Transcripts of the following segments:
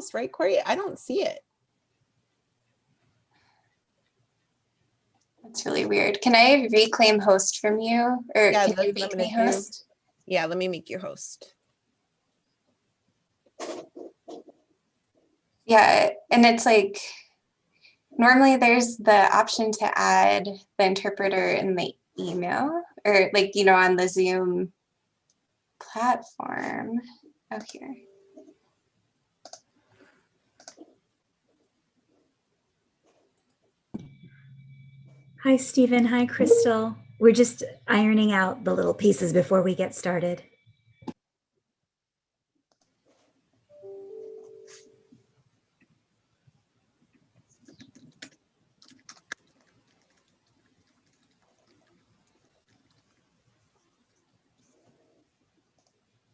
host, right, Corey? I don't see it. That's really weird. Can I reclaim host from you? Or Yeah, can you make me host? Yeah, let me make you host. Yeah, and it's like, normally there's the option to add the interpreter in the email, or like, you know, on the Zoom platform. Oh, here. Hi, Stephen. Hi, Crystal. We're just ironing out the little pieces before we get started.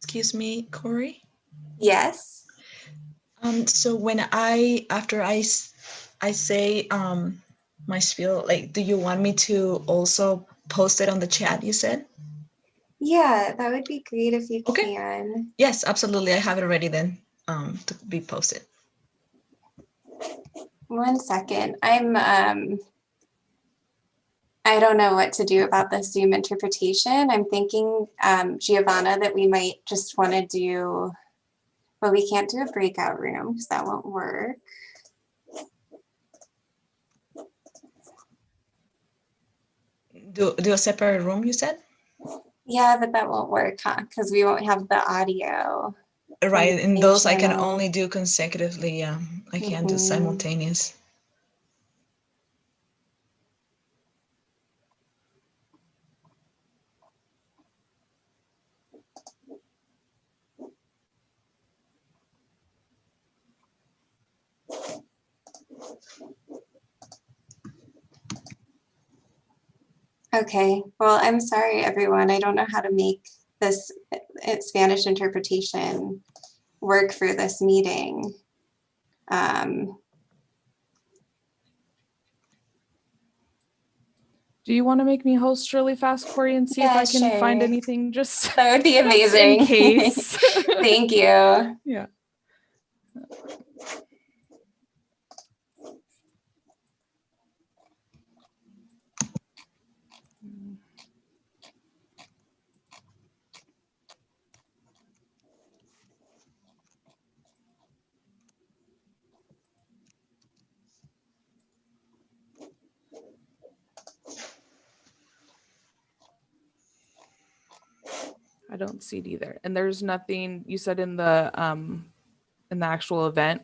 Excuse me, Corey? Yes. So when after I say my spiel, like, do you want me to also post it on the chat, you said? Yeah, that would be great if you Okay. can. Yes, absolutely. I have it ready then to be posted. 1 second. I don't know what to do about the Zoom interpretation. I'm thinking, Giovanna, that we might just want to do, well, we can't do a breakout room because that won't work. Do a separate room, you said? Yeah, but that won't work, huh? Because we won't have the audio. Right, and those I can channel. only do consecutively. Yeah, I can't do simultaneous. Okay, well, I'm sorry, everyone. I don't know how to make this Spanish interpretation work for this meeting. Do you want to make me host really fast, Corey, and see if I can find anything just that would be amazing. In case. Thank you. Yeah. I don't see it either. And there's nothing you said in the actual event.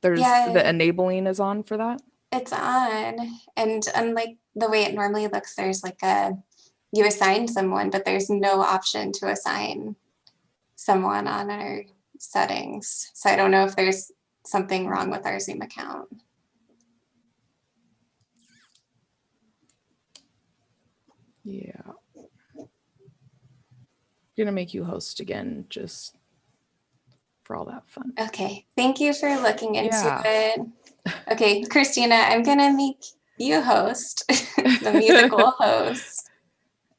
There's the enabling is on for that. It's on, and unlike the way it normally looks, there's like you assign someone, but there's no option to assign someone on our settings. So I don't know if there's something wrong with our Zoom account. Yeah. Gonna make you host again just for all that fun. Okay, thank you for looking into it. Okay, Christina, I'm gonna make you host, the musical host.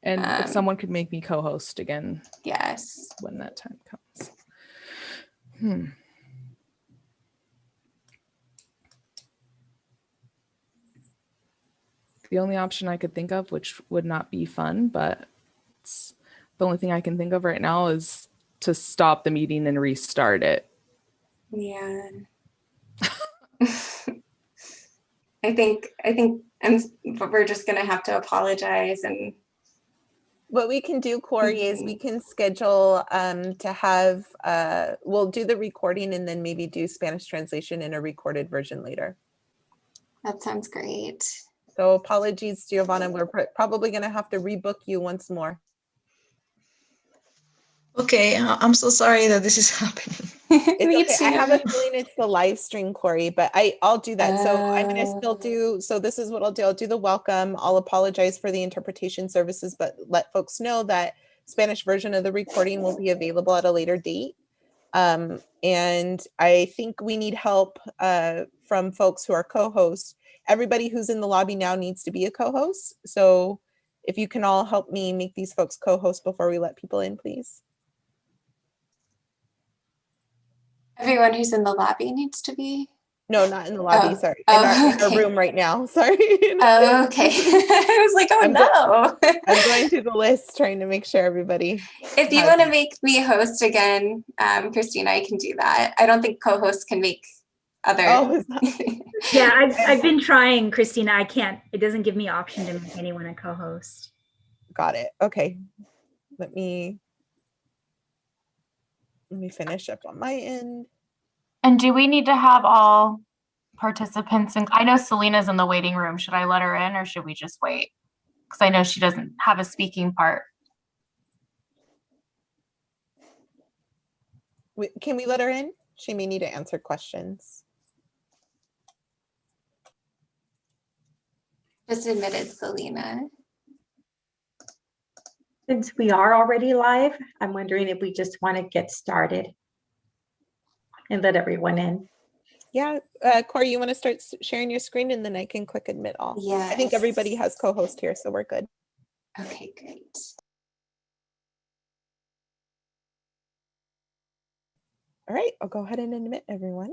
And if someone could make me co-host again. Yes. When that time comes. The only option I could think of, which would not be fun, but it's the only thing I can think of right now, is to stop the meeting and restart it. Yeah. I think we're just gonna have to apologize. And what we can do, Corey, is we can schedule to have we'll do the recording and then maybe do Spanish translation in a recorded version later. That sounds great. So apologies, Giovanna. We're probably going to have to rebook you once more. Okay, I'm so sorry that this is happening. It's okay. I have a feeling it's the live stream, Corey, but I'll do that. So I'm going to still do, so this is what I'll do. I'll do the welcome. I'll apologize for the interpretation services, but let folks know that Spanish version of the recording will be available at a later date. And I think we need help from folks who are co-hosts. Everybody who's in the lobby now needs to be a co-host. So if you can all help me make these folks co-hosts before we let people in, please. Everyone who's in the lobby needs to be? No, not in the lobby, Oh. sorry. Oh, In our okay. room right now, sorry. Oh, okay. I was like, oh I'm no. I'm going through the list trying to make sure everybody If you has want to it. make me host again, Christina, I can do that. I don't think co-hosts can make other. Oh, is that- Yeah, I've been trying, Christina. I can't. It doesn't give me option to make anyone a co-host. got it. Okay. Let me finish up on my end. And do we need to have all participants? And I know Selena's in the waiting room. Should I let her in or should we just wait? Because I know she doesn't have a speaking part. Can we let her in? She may need to answer questions. Just admitted Selena. Since we are already live, I'm wondering if we just want to get started and let everyone in. Yeah, Corey, you want to start sharing your screen and then I can click admit all. Yeah. I think everybody has co-host here, so we're good. Okay, great. All right, I'll go ahead and admit everyone.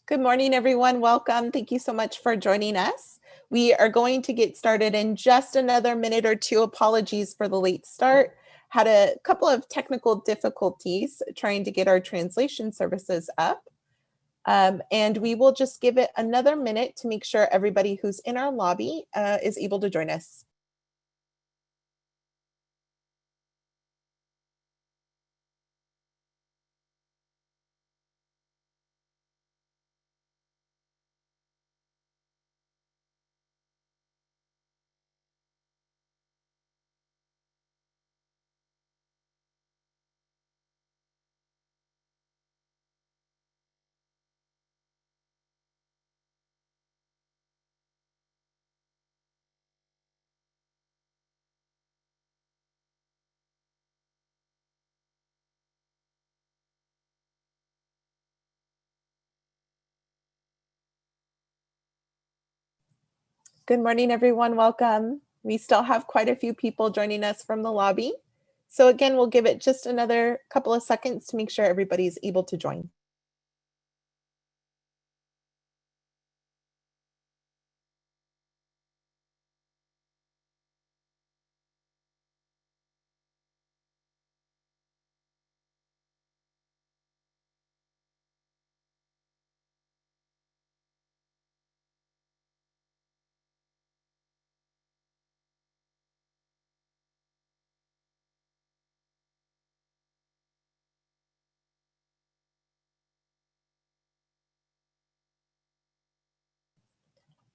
Good morning, everyone. Welcome. Thank you so much for joining us. We are going to get started in just another minute or two. Apologies for the late start. Had a couple of technical difficulties trying to get our translation services up. And we will just give it another minute to make sure everybody who's in our lobby is able to join us. Good morning, everyone. Welcome. We still have quite a few people joining us from the lobby. So again, we'll give it just another couple of seconds to make sure everybody's able to join.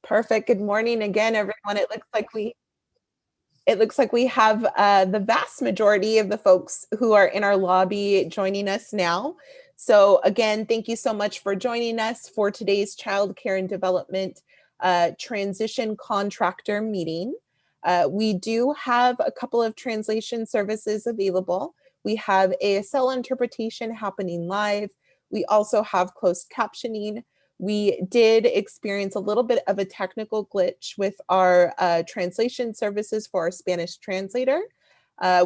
Perfect. Good morning again, everyone. It looks like we have the vast majority of the folks who are in our lobby joining us now. So again, thank you so much for joining us for today's Child Care and Development Transition Contractor meeting. We do have a couple of translation services available. We have ASL interpretation happening live. We also have closed captioning. We did experience a little bit of a technical glitch with our translation services for our Spanish translator.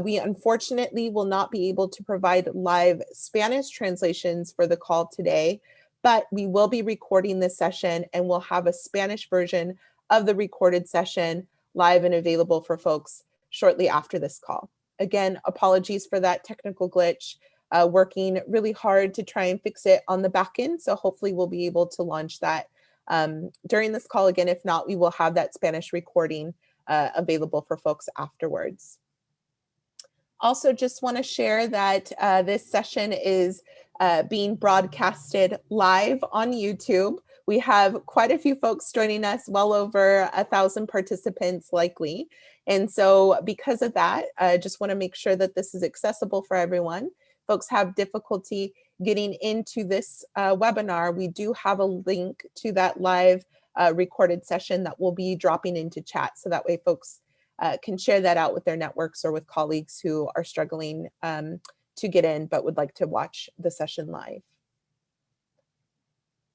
We unfortunately will not be able to provide live Spanish translations for the call today, but we will be recording this session and we'll have a Spanish version of the recorded session live and available for folks shortly after this call. Again, apologies for that technical glitch. Working really hard to try and fix it on the back end. So hopefully we'll be able to launch that during this call. Again, if not, we will have that Spanish recording available for folks afterwards. Also, just want to share that this session is being broadcasted live on YouTube. We have quite a few folks joining us, well over 1,000 participants likely. And so because of that, I just want to make sure that this is accessible for everyone. Folks have difficulty getting into this webinar, we do have a link to that live recorded session that will be dropping into chat. So that way folks can share that out with their networks or with colleagues who are struggling to get in, but would like to watch the session live.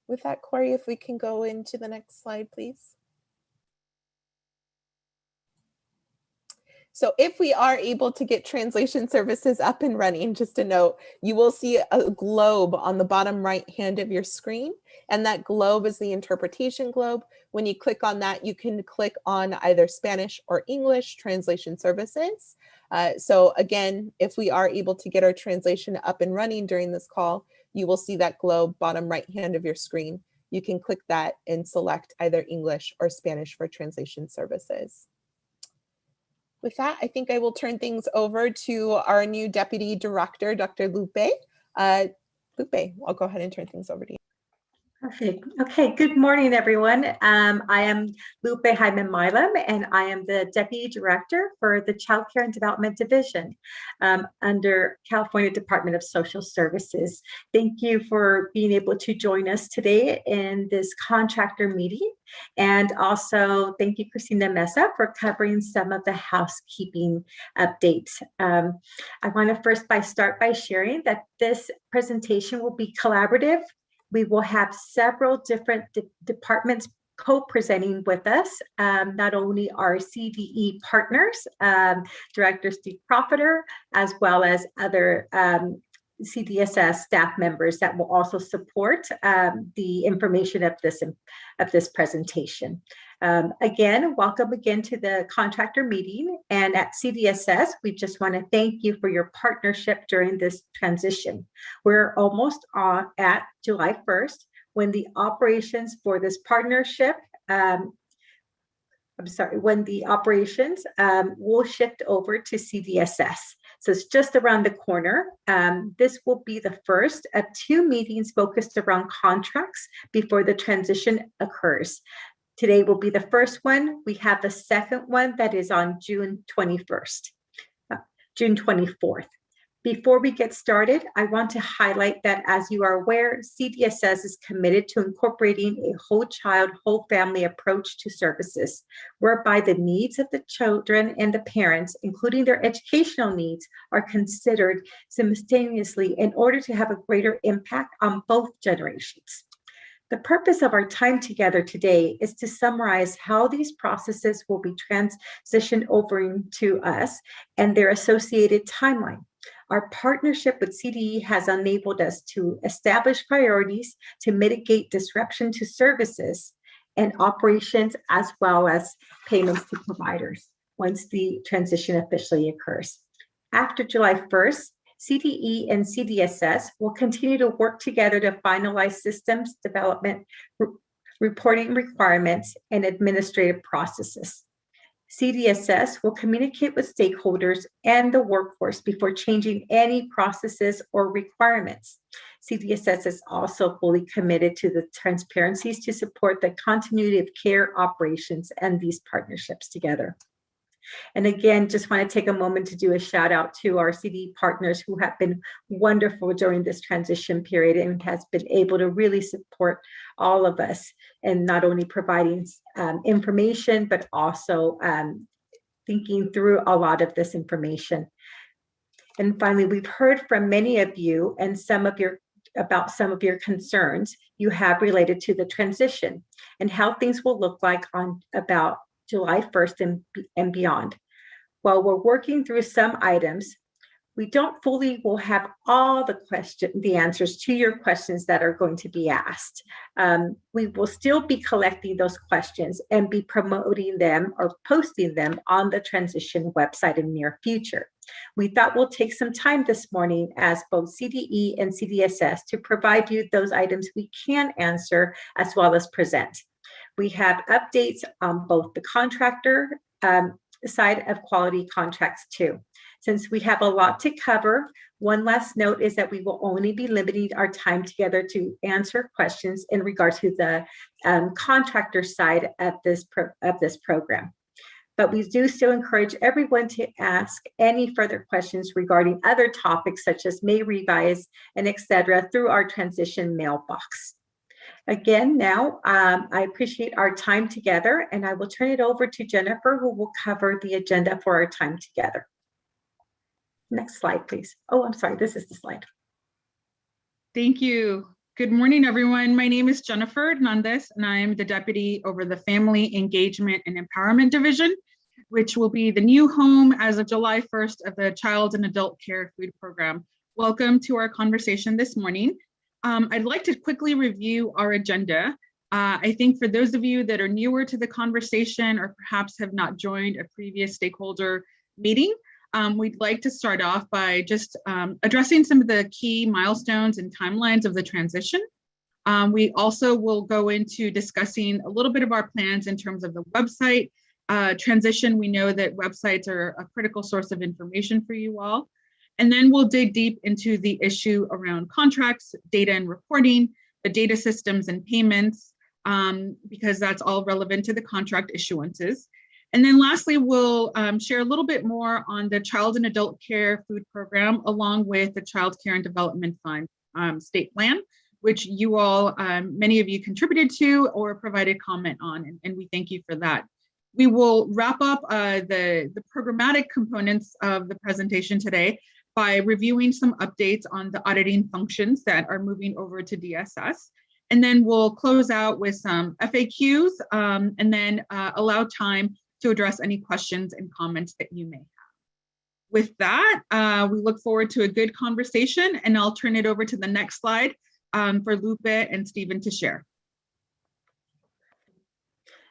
With that, Corey, if we can go into the next slide, please. So if we are able to get translation services up and running, just a note, you will see a globe on the bottom right hand of your screen. And that globe is the interpretation globe. When you click on that, you can click on either Spanish or English translation services. So again, if we are able to get our translation up and running during this call, you will see that globe bottom right hand of your screen. You can click that and select either English or Spanish for translation services. With that, I think I will turn things over to our new Deputy Director, Dr. Lupe. Lupe, I'll go ahead and turn things over to you. Perfect. Okay, good morning, everyone. I am Lupe Hyman Milam, and I am the Deputy Director for the Child Care and Development Division under California Department of Social Services. Thank you for being able to join us today in this contractor meeting. And also thank you, Christina Mesa, for covering some of the housekeeping updates. I want to start by sharing that this presentation will be collaborative. We will have several different departments co-presenting with us, not only our CDE partners, Director Steve Profiter, as well as other CDSS staff members that will also support the information of this presentation. Again, welcome again to the contractor meeting. And at CDSS, we just want to thank you for your partnership during this transition. We're almost at July 1st when the operations for this partnership when the operations will shift over to CDSS. So it's just around the corner. This will be the first of 2 meetings focused around contracts before the transition occurs. Today will be the first one. We have the second one that is on June 24th. Before we get started, I want to highlight that, as you are aware, CDSS is committed to incorporating a whole child, whole family approach to services, whereby the needs of the children and the parents, including their educational needs, are considered simultaneously in order to have a greater impact on both generations. The purpose of our time together today is to summarize how these processes will be transitioned over into us and their associated timeline. Our partnership with CDE has enabled us to establish priorities to mitigate disruption to services and operations, as well as payments to providers once the transition officially occurs. After July 1st, CDE and CDSS will continue to work together to finalize systems development, reporting requirements, and administrative processes. CDSS will communicate with stakeholders and the workforce before changing any processes or requirements. CDSS is also fully committed to the transparencies to support the continuity of care operations and these partnerships together. And again, just want to take a moment to do a shout out to our CDE partners who have been wonderful during this transition period and has been able to really support all of us and not only providing information, but also thinking through a lot of this information. And finally, we've heard from many of you and about some of your concerns you have related to the transition and how things will look like on about July 1st and beyond. While we're working through some items, we don't fully will have all the answers to your questions that are going to be asked. We will still be collecting those questions and be promoting them or posting them on the transition website in the near future. We thought we'll take some time this morning as both CDE and CDSS to provide you those items we can answer as well as present. We have updates on both the contractor side of quality contracts too. Since we have a lot to cover, one last note is that we will only be limiting our time together to answer questions in regard to the contractor side of this program. But we do still encourage everyone to ask any further questions regarding other topics such as May revise and etc. through our transition mailbox. Again, now I appreciate our time together, and I will turn it over to Jennifer, who will cover the agenda for our time together. Next slide, please. Oh, I'm sorry, this is the slide. Thank you. Good morning, everyone. My name is Jennifer Hernandez, and I am the Deputy over the Family Engagement and Empowerment Division, which will be the new home as of July 1st of the Child and Adult Care Food Program. Welcome to our conversation this morning. I'd like to quickly review our agenda. I think for those of you that are newer to the conversation or perhaps have not joined a previous stakeholder meeting, we'd like to start off by just addressing some of the key milestones and timelines of the transition. We also will go into discussing a little bit of our plans in terms of the website transition. We know that websites are a critical source of information for you all. And then we'll dig deep into the issue around contracts, data and reporting, the data systems and payments, because that's all relevant to the contract issuances. And then lastly, we'll share a little bit more on the Child and Adult Care Food Program, along with the Child Care and Development Fund state plan, which you all, many of you contributed to or provided comment on, and we thank you for that. We will wrap up the programmatic components of the presentation today by reviewing some updates on the auditing functions that are moving over to DSS. And then we'll close out with some FAQs and then allow time to address any questions and comments that you may have. With that, we look forward to a good conversation, and I'll turn it over to the next slide for Lupe and Stephen to share.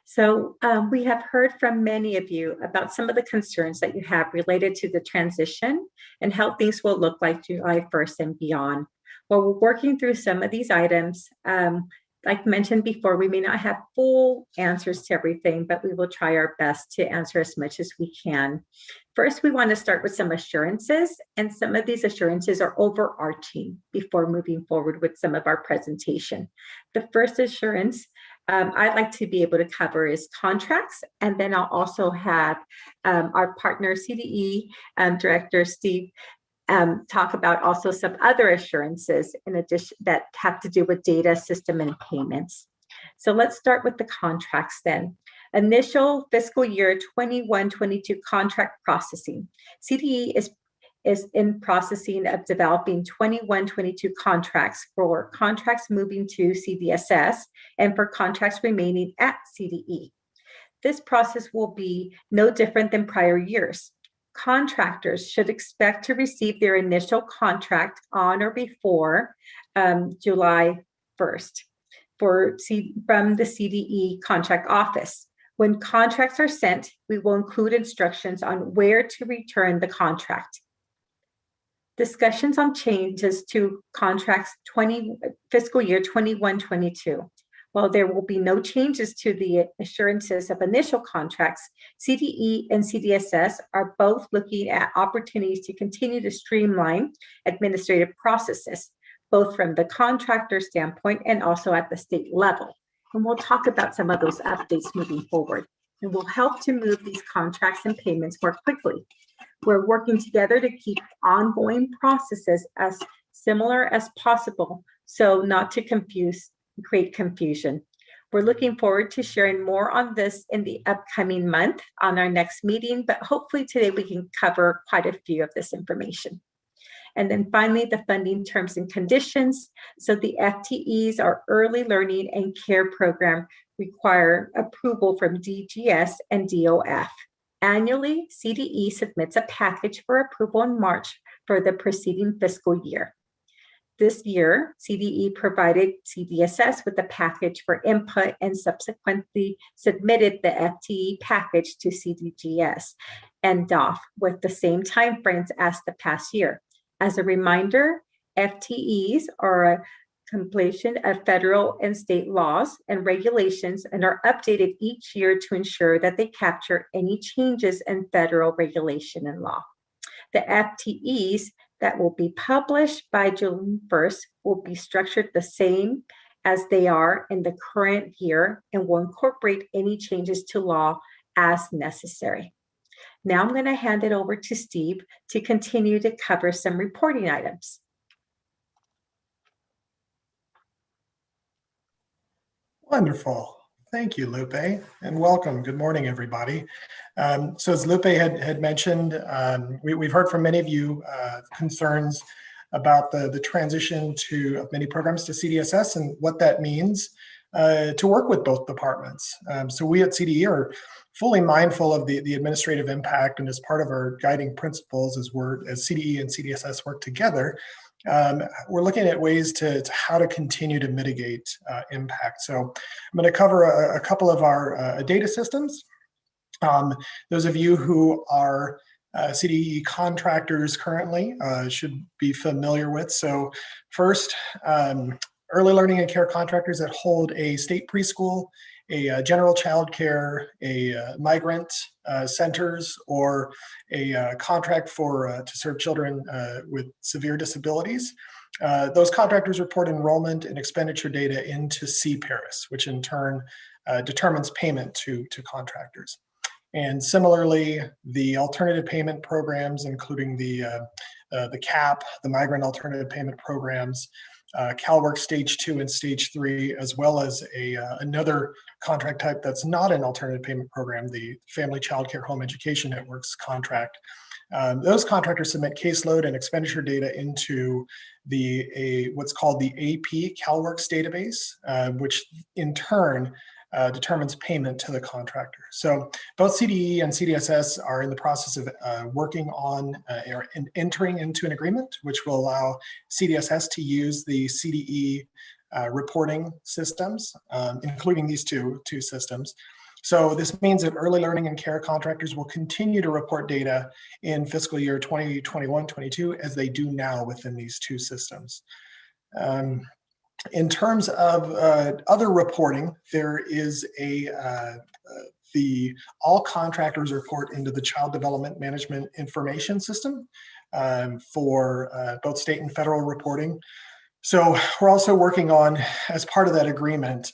So we have heard from many of you about some of the concerns that you have related to the transition and how things will look like July 1st and beyond. While we're working through some of these items, like mentioned before, we may not have full answers to everything, but we will try our best to answer as much as we can. First, we want to start with some assurances, and some of these assurances are overarching before moving forward with some of our presentation. The first assurance I'd like to be able to cover is contracts, and then I'll also have our partner CDE Director Steve talk about also some other assurances in addition that have to do with data system and payments. So let's start with the contracts then. Initial fiscal year 21-22 contract processing. CDE is in processing of developing 21-22 contracts for contracts moving to CDSS and for contracts remaining at CDE. This process will be no different than prior years. Contractors should expect to receive their initial contract on or before July 1st from the CDE contract office. When contracts are sent, we will include instructions on where to return the contract. Discussions on changes to contracts fiscal year 21-22. While there will be no changes to the assurances of initial contracts, CDE and CDSS are both looking at opportunities to continue to streamline administrative processes, both from the contractor standpoint and also at the state level. And we'll talk about some of those updates moving forward. And we'll help to move these contracts and payments more quickly. We're working together to keep ongoing processes as similar as possible, so not to create confusion. We're looking forward to sharing more on this in the upcoming month on our next meeting, but hopefully today we can cover quite a few of this information. And then finally, the funding terms and conditions. So the FTEs, our Early Learning and Care Program, require approval from DGS and DOF. Annually, CDE submits a package for approval in March for the preceding fiscal year. This year, CDE provided CDSS with a package for input and subsequently submitted the FTE package to CDGS and DOF with the same timeframes as the past year. As a reminder, FTEs are a completion of federal and state laws and regulations and are updated each year to ensure that they capture any changes in federal regulation and law. The FTEs that will be published by June 1st will be structured the same as they are in the current year and will incorporate any changes to law as necessary. Now I'm going to hand it over to Steve to continue to cover some reporting items. Wonderful. Thank you, Lupe, and welcome. Good morning, everybody. So as Lupe had mentioned, we've heard from many of you concerns about the transition of many programs to CDSS and what that means to work with both departments. So we at CDE are fully mindful of the administrative impact, and as part of our guiding principles as CDE and CDSS work together, we're looking at ways to how to continue to mitigate impact. So I'm going to cover a couple of our data systems. Those of you who are CDE contractors currently should be familiar with. So first, early learning and care contractors that hold a state preschool, a general child care, a migrant centers, or a contract to serve children with severe disabilities. Those contractors report enrollment and expenditure data into CPARIS, which in turn determines payment to contractors. And similarly, the alternative payment programs, including the CAP, the Migrant Alternative Payment Programs, CalWORK Stage 2 and Stage 3, as well as another contract type that's not an alternative payment program, the Family Child Care Home Education Networks contract. Those contractors submit caseload and expenditure data into what's called the AP CalWORKs database, which in turn determines payment to the contractor. So both CDE and CDSS are in the process of working on or entering into an agreement, which will allow CDSS to use the CDE reporting systems, including these two systems. So this means that early learning and care contractors will continue to report data in fiscal year 2021-22 as they do now within these two systems. In terms of other reporting, there is all contractors report into the Child Development Management Information System for both state and federal reporting. So we're also working on, as part of that agreement,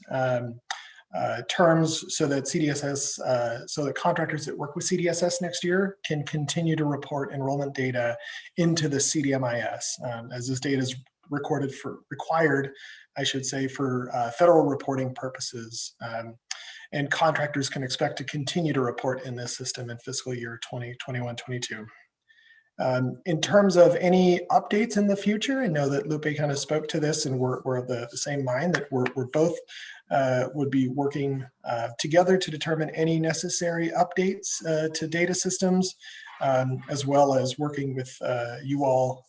terms so that so that contractors that work with CDSS next year can continue to report enrollment data into the CDMIS, as this data is required, I should say, for federal reporting purposes. And contractors can expect to continue to report in this system in fiscal year 2021-22. In terms of any updates in the future, I know that Lupe kind of spoke to this, and we're of the same mind that we're both would be working together to determine any necessary updates to data systems, as well as working with you all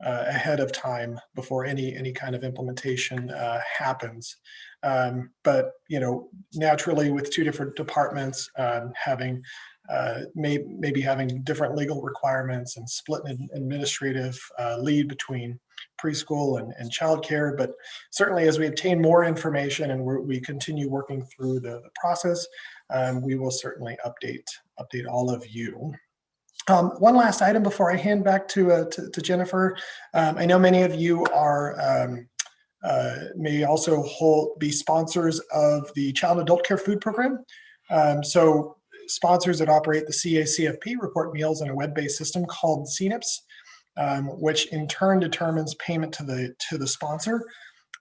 ahead of time before any kind of implementation happens. But naturally, with two different departments having maybe having different legal requirements and split an administrative lead between preschool and childcare, but certainly as we obtain more information and we continue working through the process, we will certainly update all of you. One last item before I hand back to Jennifer. I know many of you may also be sponsors of the Child Adult Care Food Program. So sponsors that operate the CACFP report meals in a web-based system called CNIPS, which in turn determines payment to the sponsor.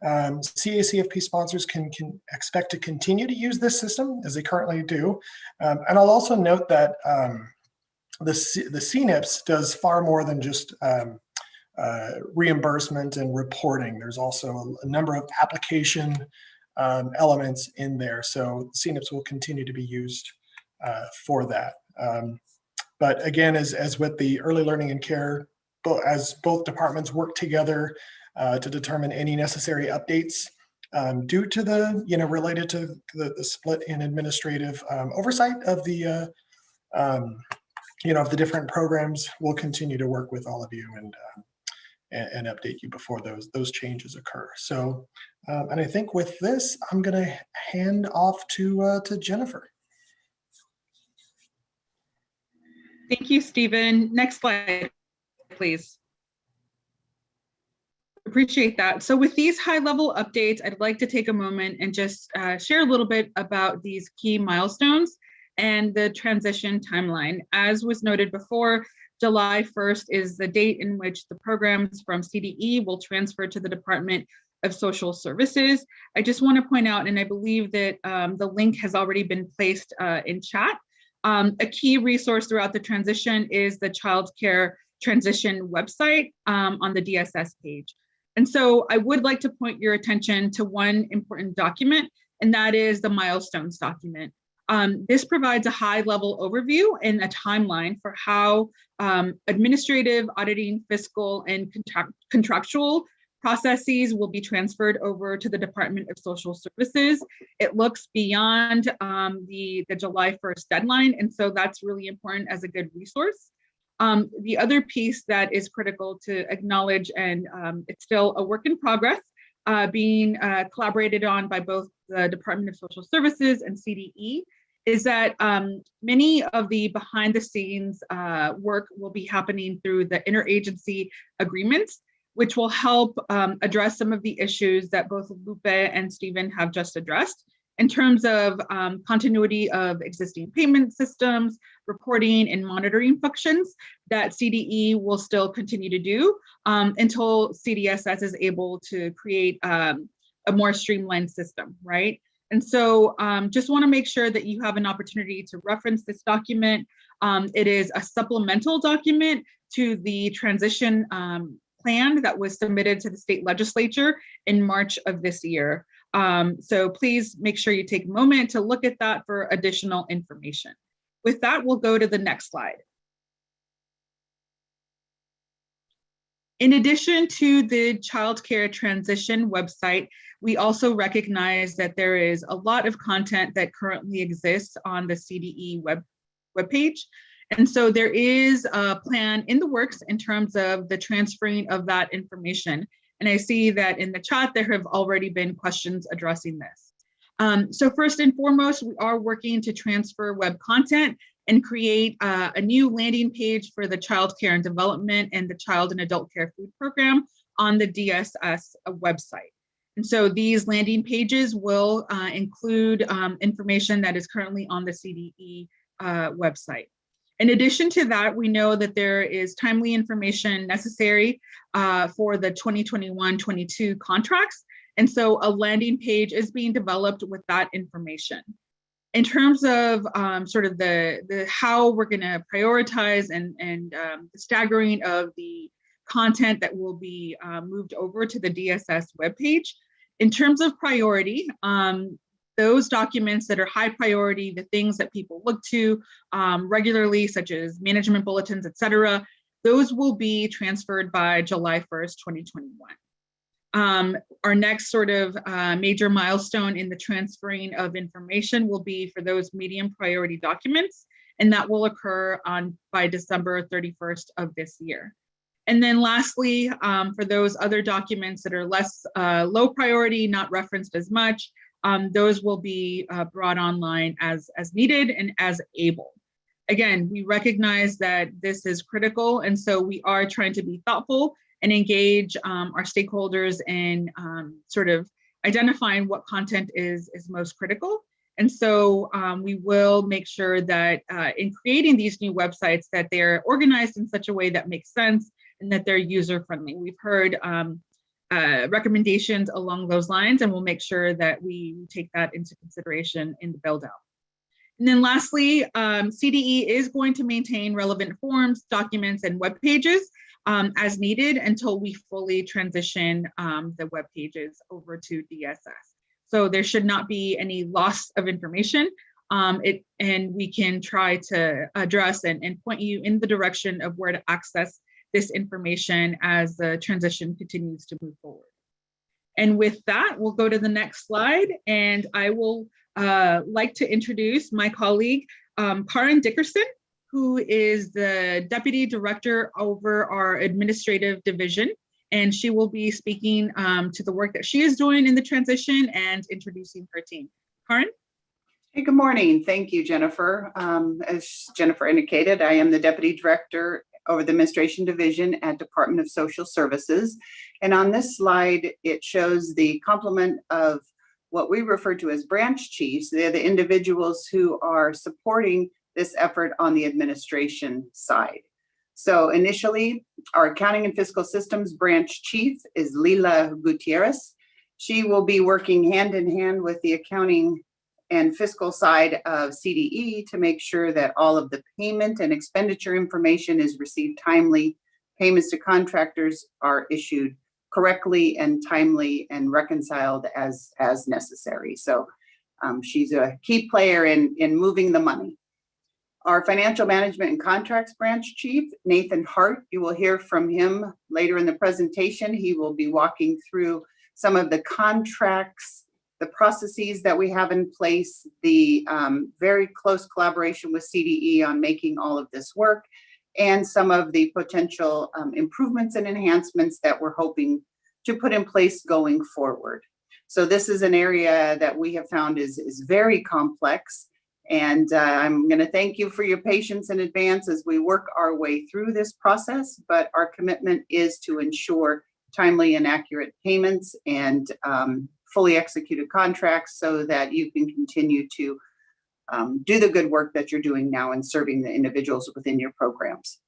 CACFP sponsors can expect to continue to use this system as they currently do. And I'll also note that the CNIPS does far more than just reimbursement and reporting. There's also a number of application elements in there. So CNIPS will continue to be used for that. But again, as with the early learning and care, as both departments work together to determine any necessary updates due to related to the split in administrative oversight of the of the different programs, we'll continue to work with all of you and update you before those changes occur. So, and I think with this, I'm going to hand off to Jennifer. Thank you, Stephen. Next slide, please. Appreciate that. So with these high-level updates, I'd like to take a moment and just share a little bit about these key milestones and the transition timeline. As was noted before, July 1st is the date in which the programs from CDE will transfer to the department of Social Services. I just want to point out, and I believe that the link has already been placed in chat. A key resource throughout the transition is the Child Care Transition website on the DSS page. And so I would like to point your attention to one important document, and that is the milestones document. This provides a high-level overview and a timeline for how administrative, auditing, fiscal, and contractual processes will be transferred over to the Department of Social Services. It looks beyond the July 1st deadline, and so that's really important as a good resource. The other piece that is critical to acknowledge, and it's still a work in progress, being collaborated on by both the Department of Social Services and CDE, is that many of the behind the scenes work will be happening through the interagency agreements, which will help address some of the issues that both Lupe and Stephen have just addressed in terms of continuity of existing payment systems, reporting and monitoring functions that CDE will still continue to do until CDSS is able to create a more streamlined system, right? And so just want to make sure that you have an opportunity to reference this document. It is a supplemental document to the transition plan that was submitted to the state legislature in March of this year. So please make sure you take a moment to look at that for additional information. With that, we'll go to the next slide. In addition to the Child Care Transition website, we also recognize that there is a lot of content that currently exists on the CDE webpage. And so there is a plan in the works in terms of the transferring of that information. And I see that in the chat, there have already been questions addressing this. So first and foremost, we are working to transfer web content and create a new landing page for the Child Care and Development and the Child and Adult Care Food Program on the DSS website. And so these landing pages will include information that is currently on the CDE website. In addition to that, we know that there is timely information necessary for the 2021-22 contracts. And so a landing page is being developed with that information. In terms of sort of the how we're going to prioritize and the staggering of the content that will be moved over to the DSS webpage, in terms of priority, those documents that are high priority, the things that people look to regularly, such as management bulletins, et cetera, those will be transferred by July 1st, 2021. Our next sort of major milestone in the transferring of information will be for those medium priority documents, and that will occur by December 31st of this year. And then lastly, for those other documents that are less low priority, not referenced as much, those will be brought online as needed and as able. Again, we recognize that this is critical, and so we are trying to be thoughtful and engage our stakeholders in sort of identifying what content is most critical. And so we will make sure that in creating these new websites that they're organized in such a way that makes sense and that they're user-friendly. We've heard recommendations along those lines, and we'll make sure that we take that into consideration in the build out. And then lastly, CDE is going to maintain relevant forms, documents, and web pages as needed until we fully transition the web pages over to DSS. So there should not be any loss of information, and we can try to address and point you in the direction of where to access this information as the transition continues to move forward. And with that, we'll go to the next slide, and I will like to introduce my colleague, Karen Dickerson, who is the Deputy Director over our Administrative Division, and she will be speaking to the work that she is doing in the transition and introducing her team. Karen? Hey, good morning. Thank you, Jennifer. As Jennifer indicated, I am the Deputy Director over the Administration Division at Department of Social Services. And on this slide, it shows the complement of what we refer to as branch chiefs. They're the individuals who are supporting this effort on the administration side. So initially, our Accounting and Fiscal Systems branch chief is Lila Gutierrez. She will be working hand in hand with the accounting and fiscal side of CDE to make sure that all of the payment and expenditure information is received timely. Payments to contractors are issued correctly and timely and reconciled as necessary. So she's a key player in moving the money. Our financial management and contracts branch chief, Nathan Hart, you will hear from him later in the presentation. He will be walking through some of the contracts, the processes that we have in place, the very close collaboration with CDE on making all of this work, and some of the potential improvements and enhancements that we're hoping to put in place going forward. So this is an area that we have found is very complex. And I'm going to thank you for your patience in advance as we work our way through this process, but our commitment is to ensure timely and accurate payments and fully executed contracts so that you can continue to do the good work that you're doing now in serving the individuals within your programs.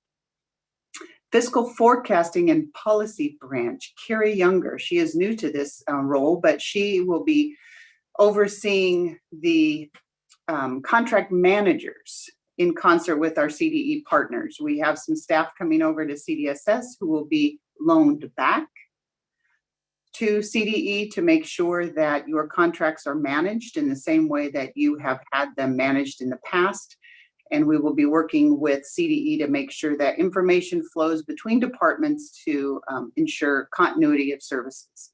Fiscal forecasting and policy branch, Carrie Younger. She is new to this role, but she will be overseeing the contract managers in concert with our CDE partners. We have some staff coming over to CDSS who will be loaned back to CDE to make sure that your contracts are managed in the same way that you have had them managed in the past. And we will be working with CDE to make sure that information flows between departments to ensure continuity of services.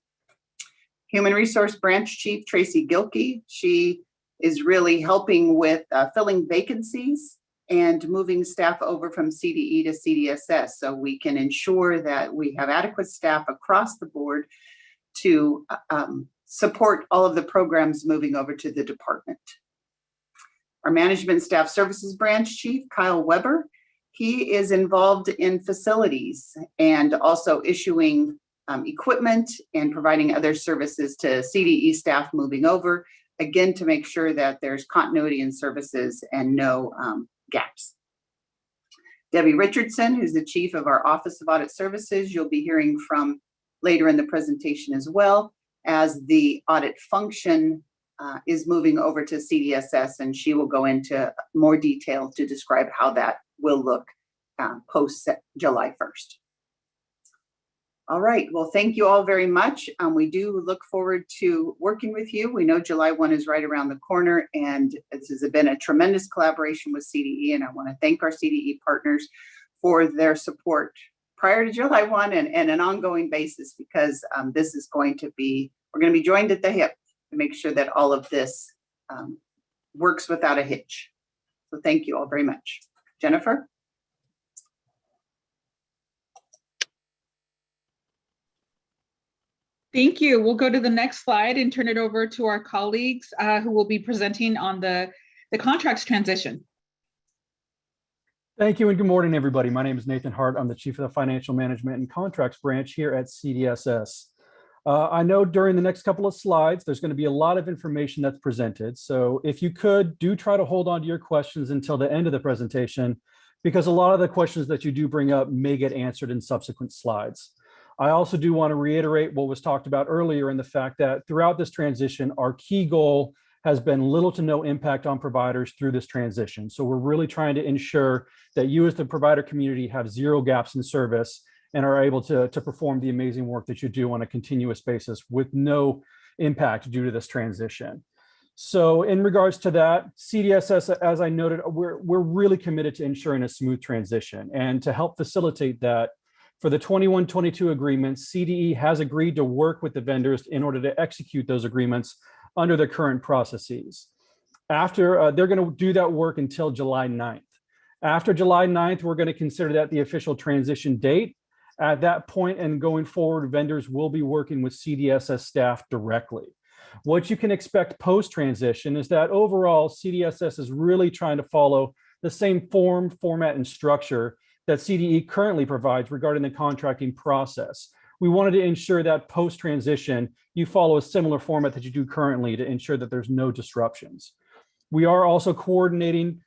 Human Resource Branch Chief Tracy Gilkey, she is really helping with filling vacancies and moving staff over from CDE to CDSS so we can ensure that we have adequate staff across the board to support all of the programs moving over to the department. Our Management Staff Services Branch Chief, Kyle Weber, he is involved in facilities and also issuing equipment and providing other services to CDE staff moving over, again, to make sure that there's continuity in services and no gaps. Debbie Richardson, who's the Chief of our Office of Audit Services, you'll be hearing from later in the presentation as well, as the audit function is moving over to CDSS, and she will go into more detail to describe how that will look post July 1st. All right, well, thank you all very much. We do look forward to working with you. We know July 1 is right around the corner, and this has been a tremendous collaboration with CDE, and I want to thank our CDE partners for their support prior to July 1 and an ongoing basis, because this is going to be, we're going to be joined at the hip to make sure that all of this works without a hitch. So thank you all very much. Jennifer? Thank you. We'll go to the next slide and turn it over to our colleagues who will be presenting on the contracts transition. Thank you and good morning, everybody. My name is Nathan Hart. I'm the Chief of the Financial Management and Contracts Branch here at CDSS. I know during the next couple of slides, there's going to be a lot of information that's presented. So if you could, do try to hold on to your questions until the end of the presentation, because a lot of the questions that you do bring up may get answered in subsequent slides. I also do want to reiterate what was talked about earlier in the fact that throughout this transition, our key goal has been little to no impact on providers through this transition. So we're really trying to ensure that you as the provider community have zero gaps in service and are able to perform the amazing work that you do on a continuous basis with no impact due to this transition. So in regards to that, CDSS, as I noted, we're really committed to ensuring a smooth transition. And to help facilitate that, for the 21-22 agreements, CDE has agreed to work with the vendors in order to execute those agreements under the current processes. After, they're going to do that work until July 9th. After July 9th, we're going to consider that the official transition date. At that point and going forward, vendors will be working with CDSS staff directly. What you can expect post-transition is that overall, CDSS is really trying to follow the same form, format, and structure that CDE currently provides regarding the contracting process. We wanted to ensure that post-transition, you follow a similar format that you do currently to ensure that there's no disruptions. We are also coordinating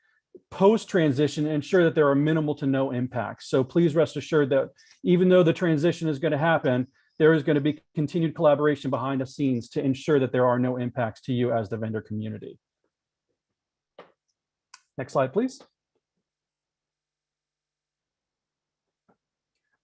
post-transition to ensure that there are minimal to no impacts. So please rest assured that even though the transition is going to happen, there is going to be continued collaboration behind the scenes to ensure that there are no impacts to you as the vendor community. Next slide, please.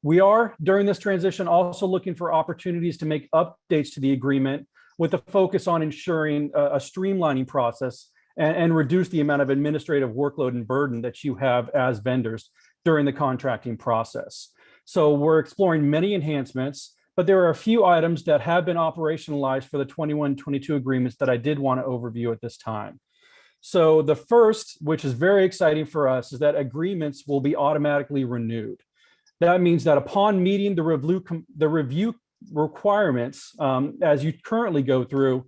We are, during this transition, also looking for opportunities to make updates to the agreement with a focus on ensuring a streamlining process and reduce the amount of administrative workload and burden that you have as vendors during the contracting process. So we're exploring many enhancements, but there are a few items that have been operationalized for the 21-22 agreements that I did want to overview at this time. So the first, which is very exciting for us, is that agreements will be automatically renewed. That means that upon meeting the review requirements as you currently go through,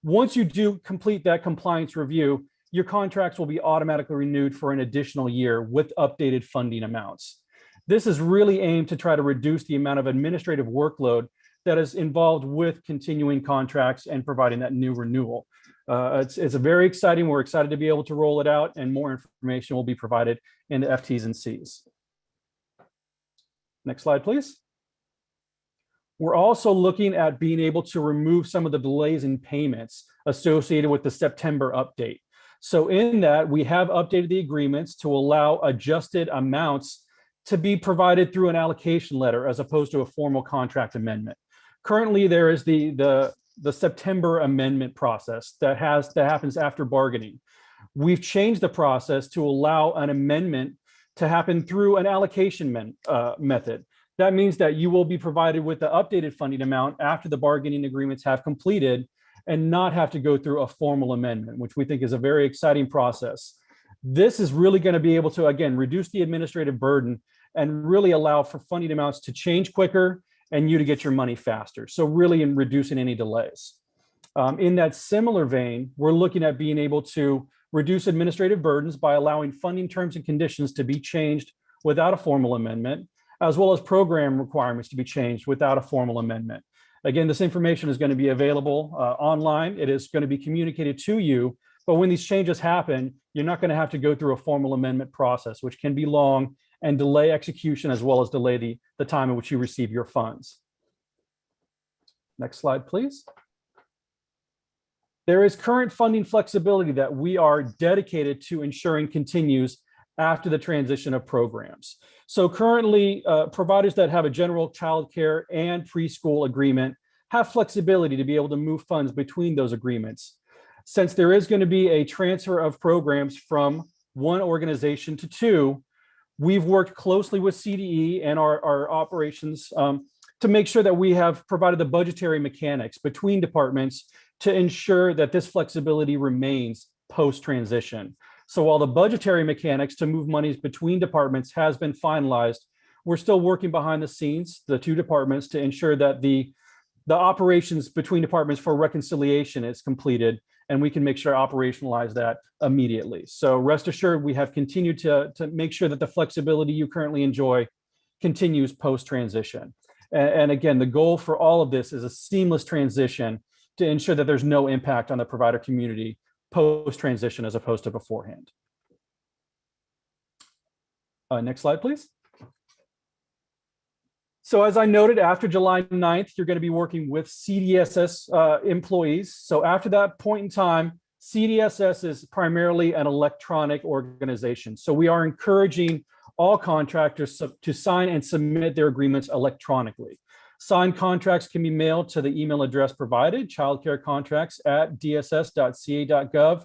once you do complete that compliance review, your contracts will be automatically renewed for an additional year with updated funding amounts. This is really aimed to try to reduce the amount of administrative workload that is involved with continuing contracts and providing that new renewal. It's a very exciting. We're excited to be able to roll it out, and more information will be provided in the FTs and Cs. Next slide, please. We're also looking at being able to remove some of the delays in payments associated with the September update. So in that, we have updated the agreements to allow adjusted amounts to be provided through an allocation letter as opposed to a formal contract amendment. Currently, there is the September amendment process that happens after bargaining. We've changed the process to allow an amendment to happen through an allocation method. That means that you will be provided with the updated funding amount after the bargaining agreements have completed and not have to go through a formal amendment, which we think is a very exciting process. This is really going to be able to, again, reduce the administrative burden and really allow for funding amounts to change quicker and you to get your money faster. So really in reducing any delays. In that similar vein, we're looking at being able to reduce administrative burdens by allowing funding terms and conditions to be changed without a formal amendment, as well as program requirements to be changed without a formal amendment. Again, this information is going to be available online. It is going to be communicated to you, but when these changes happen, you're not going to have to go through a formal amendment process, which can be long and delay execution as well as delay the time in which you receive your funds. Next slide, please. There is current funding flexibility that we are dedicated to ensuring continues after the transition of programs. So currently, providers that have a general childcare and preschool agreement have flexibility to be able to move funds between those agreements. Since there is going to be a transfer of programs from one organization to two, we've worked closely with CDE and our operations to make sure that we have provided the budgetary mechanics between departments to ensure that this flexibility remains post-transition. So while the budgetary mechanics to move monies between departments has been finalized, we're still working behind the scenes, the two departments, to ensure that the operations between departments for reconciliation is completed, and we can make sure to operationalize that immediately. So rest assured, we have continued to make sure that the flexibility you currently enjoy continues post-transition. And again, the goal for all of this is a seamless transition to ensure that there's no impact on the provider community post-transition as opposed to beforehand. Next slide, please. So as I noted, after July 9th, you're going to be working with CDSS employees. So after that point in time, CDSS is primarily an electronic organization. So we are encouraging all contractors to sign and submit their agreements electronically. Signed contracts can be mailed to the email address provided, childcarecontracts@dss.ca.gov.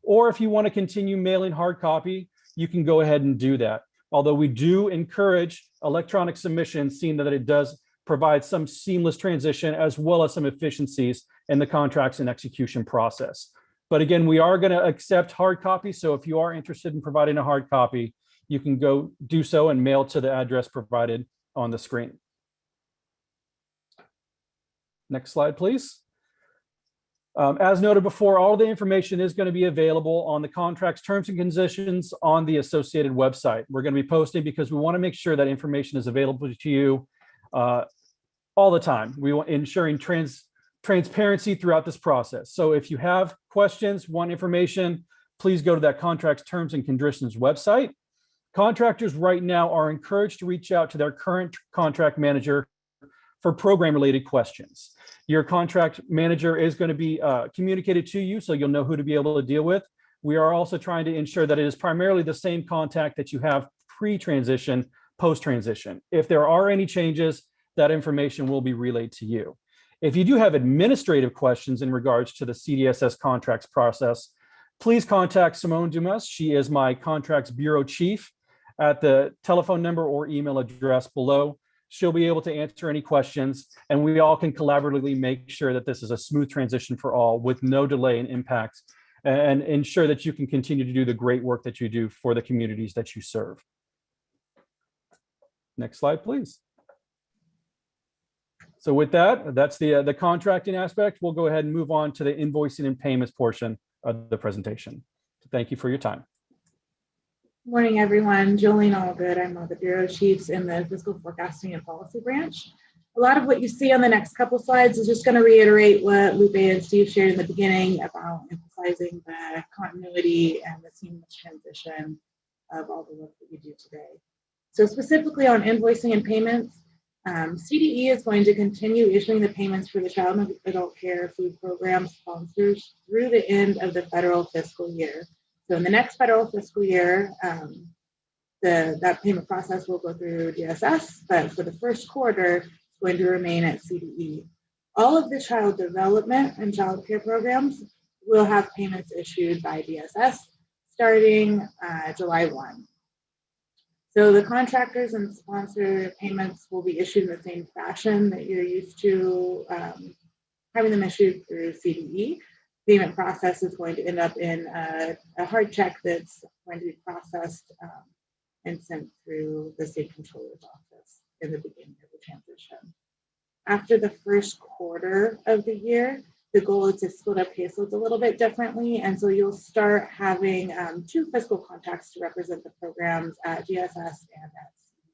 Or if you want to continue mailing hard copy, you can go ahead and do that. Although we do encourage electronic submissions, seeing that it does provide some seamless transition as well as some efficiencies in the contracts and execution process. But again, we are going to accept hard copy. So if you are interested in providing a hard copy, you can go do so and mail to the address provided on the screen. Next slide, please. As noted before, all the information is going to be available on the contract's terms and conditions on the associated website. We're going to be posting because we want to make sure that information is available to you all the time. We want ensuring transparency throughout this process. So if you have questions, want information, please go to that contract's terms and conditions website. Contractors right now are encouraged to reach out to their current contract manager for program-related questions. Your contract manager is going to be communicated to you, so you'll know who to be able to deal with. We are also trying to ensure that it is primarily the same contact that you have pre-transition, post-transition. If there are any changes, that information will be relayed to you. If you do have administrative questions in regards to the CDSS contracts process, please contact Simone Dumas. She is my contracts bureau chief at the telephone number or email address below. She'll be able to answer any questions, and we all can collaboratively make sure that this is a smooth transition for all with no delay and impact, and ensure that you can continue to do the great work that you do for the communities that you serve. Next slide, please. So with that, that's the contracting aspect. We'll go ahead and move on to the invoicing and payments portion of the presentation. So thank you for your time. Morning, everyone. Jolene Allgood. I'm one of the bureau chiefs in the fiscal forecasting and policy branch. A lot of what you see on the next couple slides is just going to reiterate what Lupe and Steve shared in the beginning about emphasizing the continuity and the seamless transition of all the work that we do today. So specifically on invoicing and payments, CDE is going to continue issuing the payments for the child and adult care food program sponsors through the end of the federal fiscal year. So in the next federal fiscal year, that payment process will go through DSS, but for the first quarter, it's going to remain at CDE. All of the child development and child care programs will have payments issued by DSS starting July 1. So the contractors and sponsor payments will be issued in the same fashion that you're used to having them issued through CDE. Payment process is going to end up in a hard check that's going to be processed and sent through the state controller's office in the beginning of the transition. After the first quarter of the year, the goal is to split up caseloads a little bit differently, and so you'll start having 2 fiscal contacts to represent the programs at DSS and at CDE.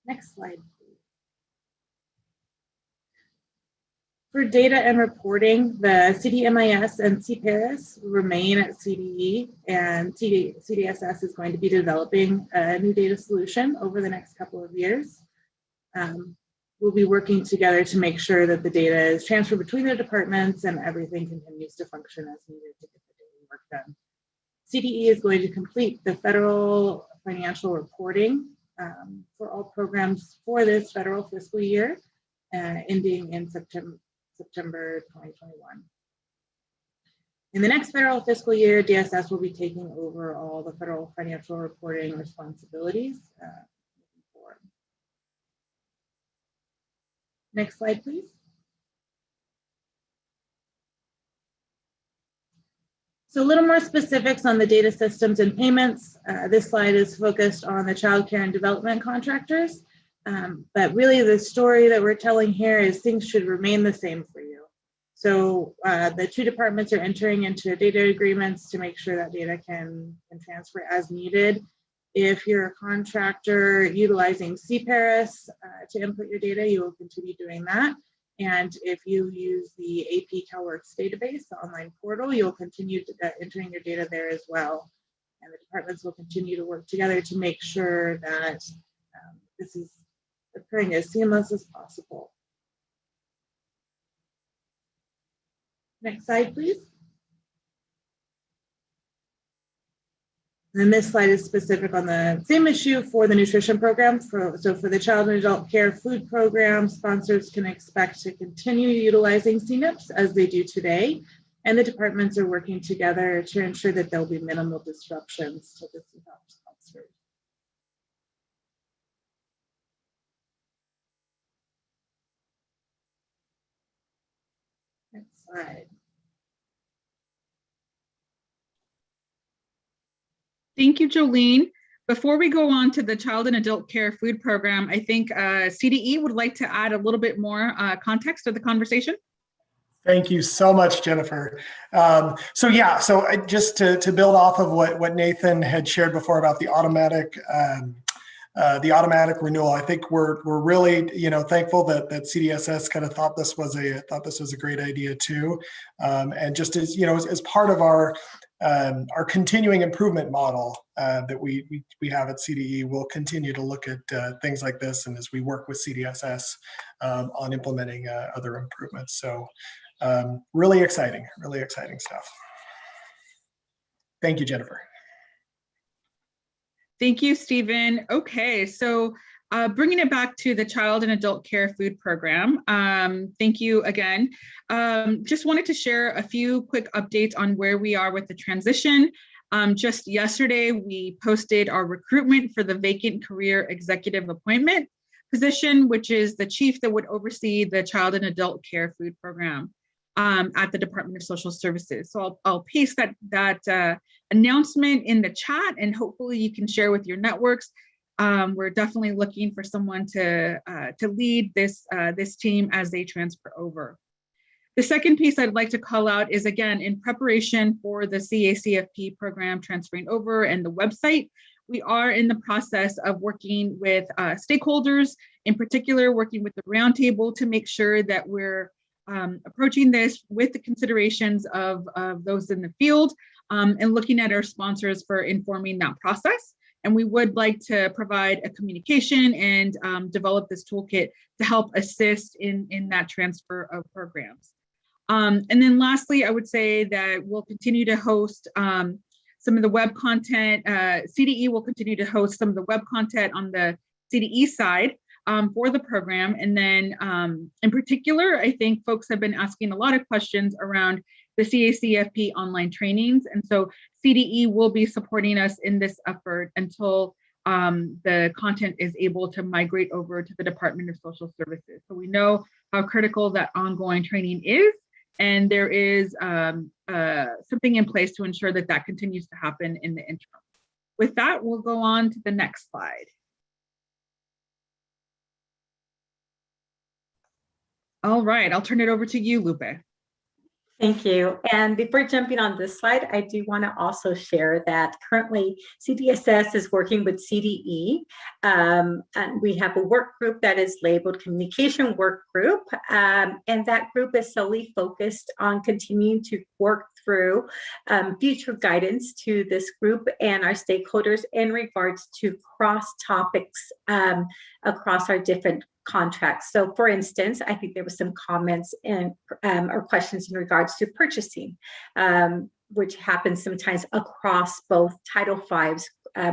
Next slide. For data and reporting, the CDMIS and CPARIS remain at CDE, and CDSS is going to be developing a new data solution over the next couple of years. We'll be working together to make sure that the data is transferred between the departments and everything continues to function as needed to get the daily work done. CDE is going to complete the federal financial reporting for all programs for this federal fiscal year, ending in September 2021. In the next federal fiscal year, DSS will be taking over all the federal financial reporting responsibilities. Moving forward. Next slide, please. So a little more specifics on the data systems and payments. This slide is focused on the child care and development contractors. But really the story that we're telling here is things should remain the same for you. So the 2 departments are entering into data agreements to make sure that data can transfer as needed. If you're a contractor utilizing CPARIS to input your data, you will continue doing that. And if you use the AP CalWorks database, the online portal, you'll continue entering your data there as well. And the departments will continue to work together to make sure that this is occurring as seamless as possible. Next slide, please. And this slide is specific on the same issue for the nutrition program. So for the child and adult care food program, sponsors can expect to continue utilizing CNIPS as they do today. And the departments are working together to ensure that there'll be minimal disruptions to the CNIPS sponsors. Next slide. Thank you, Jolene. Before we go on to the child and adult care food program, I think CDE would like to add a little bit more context to the conversation. Thank you so much, Jennifer. So just to build off of what Nathan had shared before about the automatic renewal, I think we're really thankful that CDSS kind of thought this was a great idea too, and just as as part of our our continuing improvement model that we have at CDE. We'll continue to look at things like this, and as we work with CDSS on implementing other improvements. So really exciting stuff. Thank you, Jennifer. Thank you, Stephen. Okay, so bringing it back to the Child and Adult Care Food Program. Thank you again. Just wanted to share a few quick updates on where we are with the transition. Just yesterday, we posted our recruitment for the vacant career executive appointment position, which is the chief that would oversee the Child and Adult Care Food Program at the Department of Social Services. So I'll paste that announcement in the chat, and hopefully you can share with your networks. We're definitely looking for someone to lead this team as they transfer over. The second piece I'd like to call out is, again, in preparation for the CACFP program transferring over and the website, we are in the process of working with stakeholders, in particular working with the roundtable to make sure that we're approaching this with the considerations of those in the field and looking at our sponsors for informing that process. And we would like to provide a communication and develop this toolkit to help assist in that transfer of programs. And then lastly, I would say that we'll continue to host some of the web content. CDE will continue to host some of the web content on the CDE side for the program. And then in particular, I think folks have been asking a lot of questions around the CACFP online trainings. And so CDE will be supporting us in this effort until the content is able to migrate over to the Department of Social Services. So we know how critical that ongoing training is, and there is something in place to ensure that that continues to happen in the interim. With that, we'll go on to the next slide. All right, I'll turn it over to you, Lupe. Thank you. And before jumping on this slide, I do want to also share that currently CDSS is working with CDE. And we have a work group that is labeled Communication Work Group. And that group is solely focused on continuing to work through future guidance to this group and our stakeholders in regards to cross topics across our different contracts. So for instance, I think there was some comments and or questions in regards to purchasing, which happens sometimes across both Title V's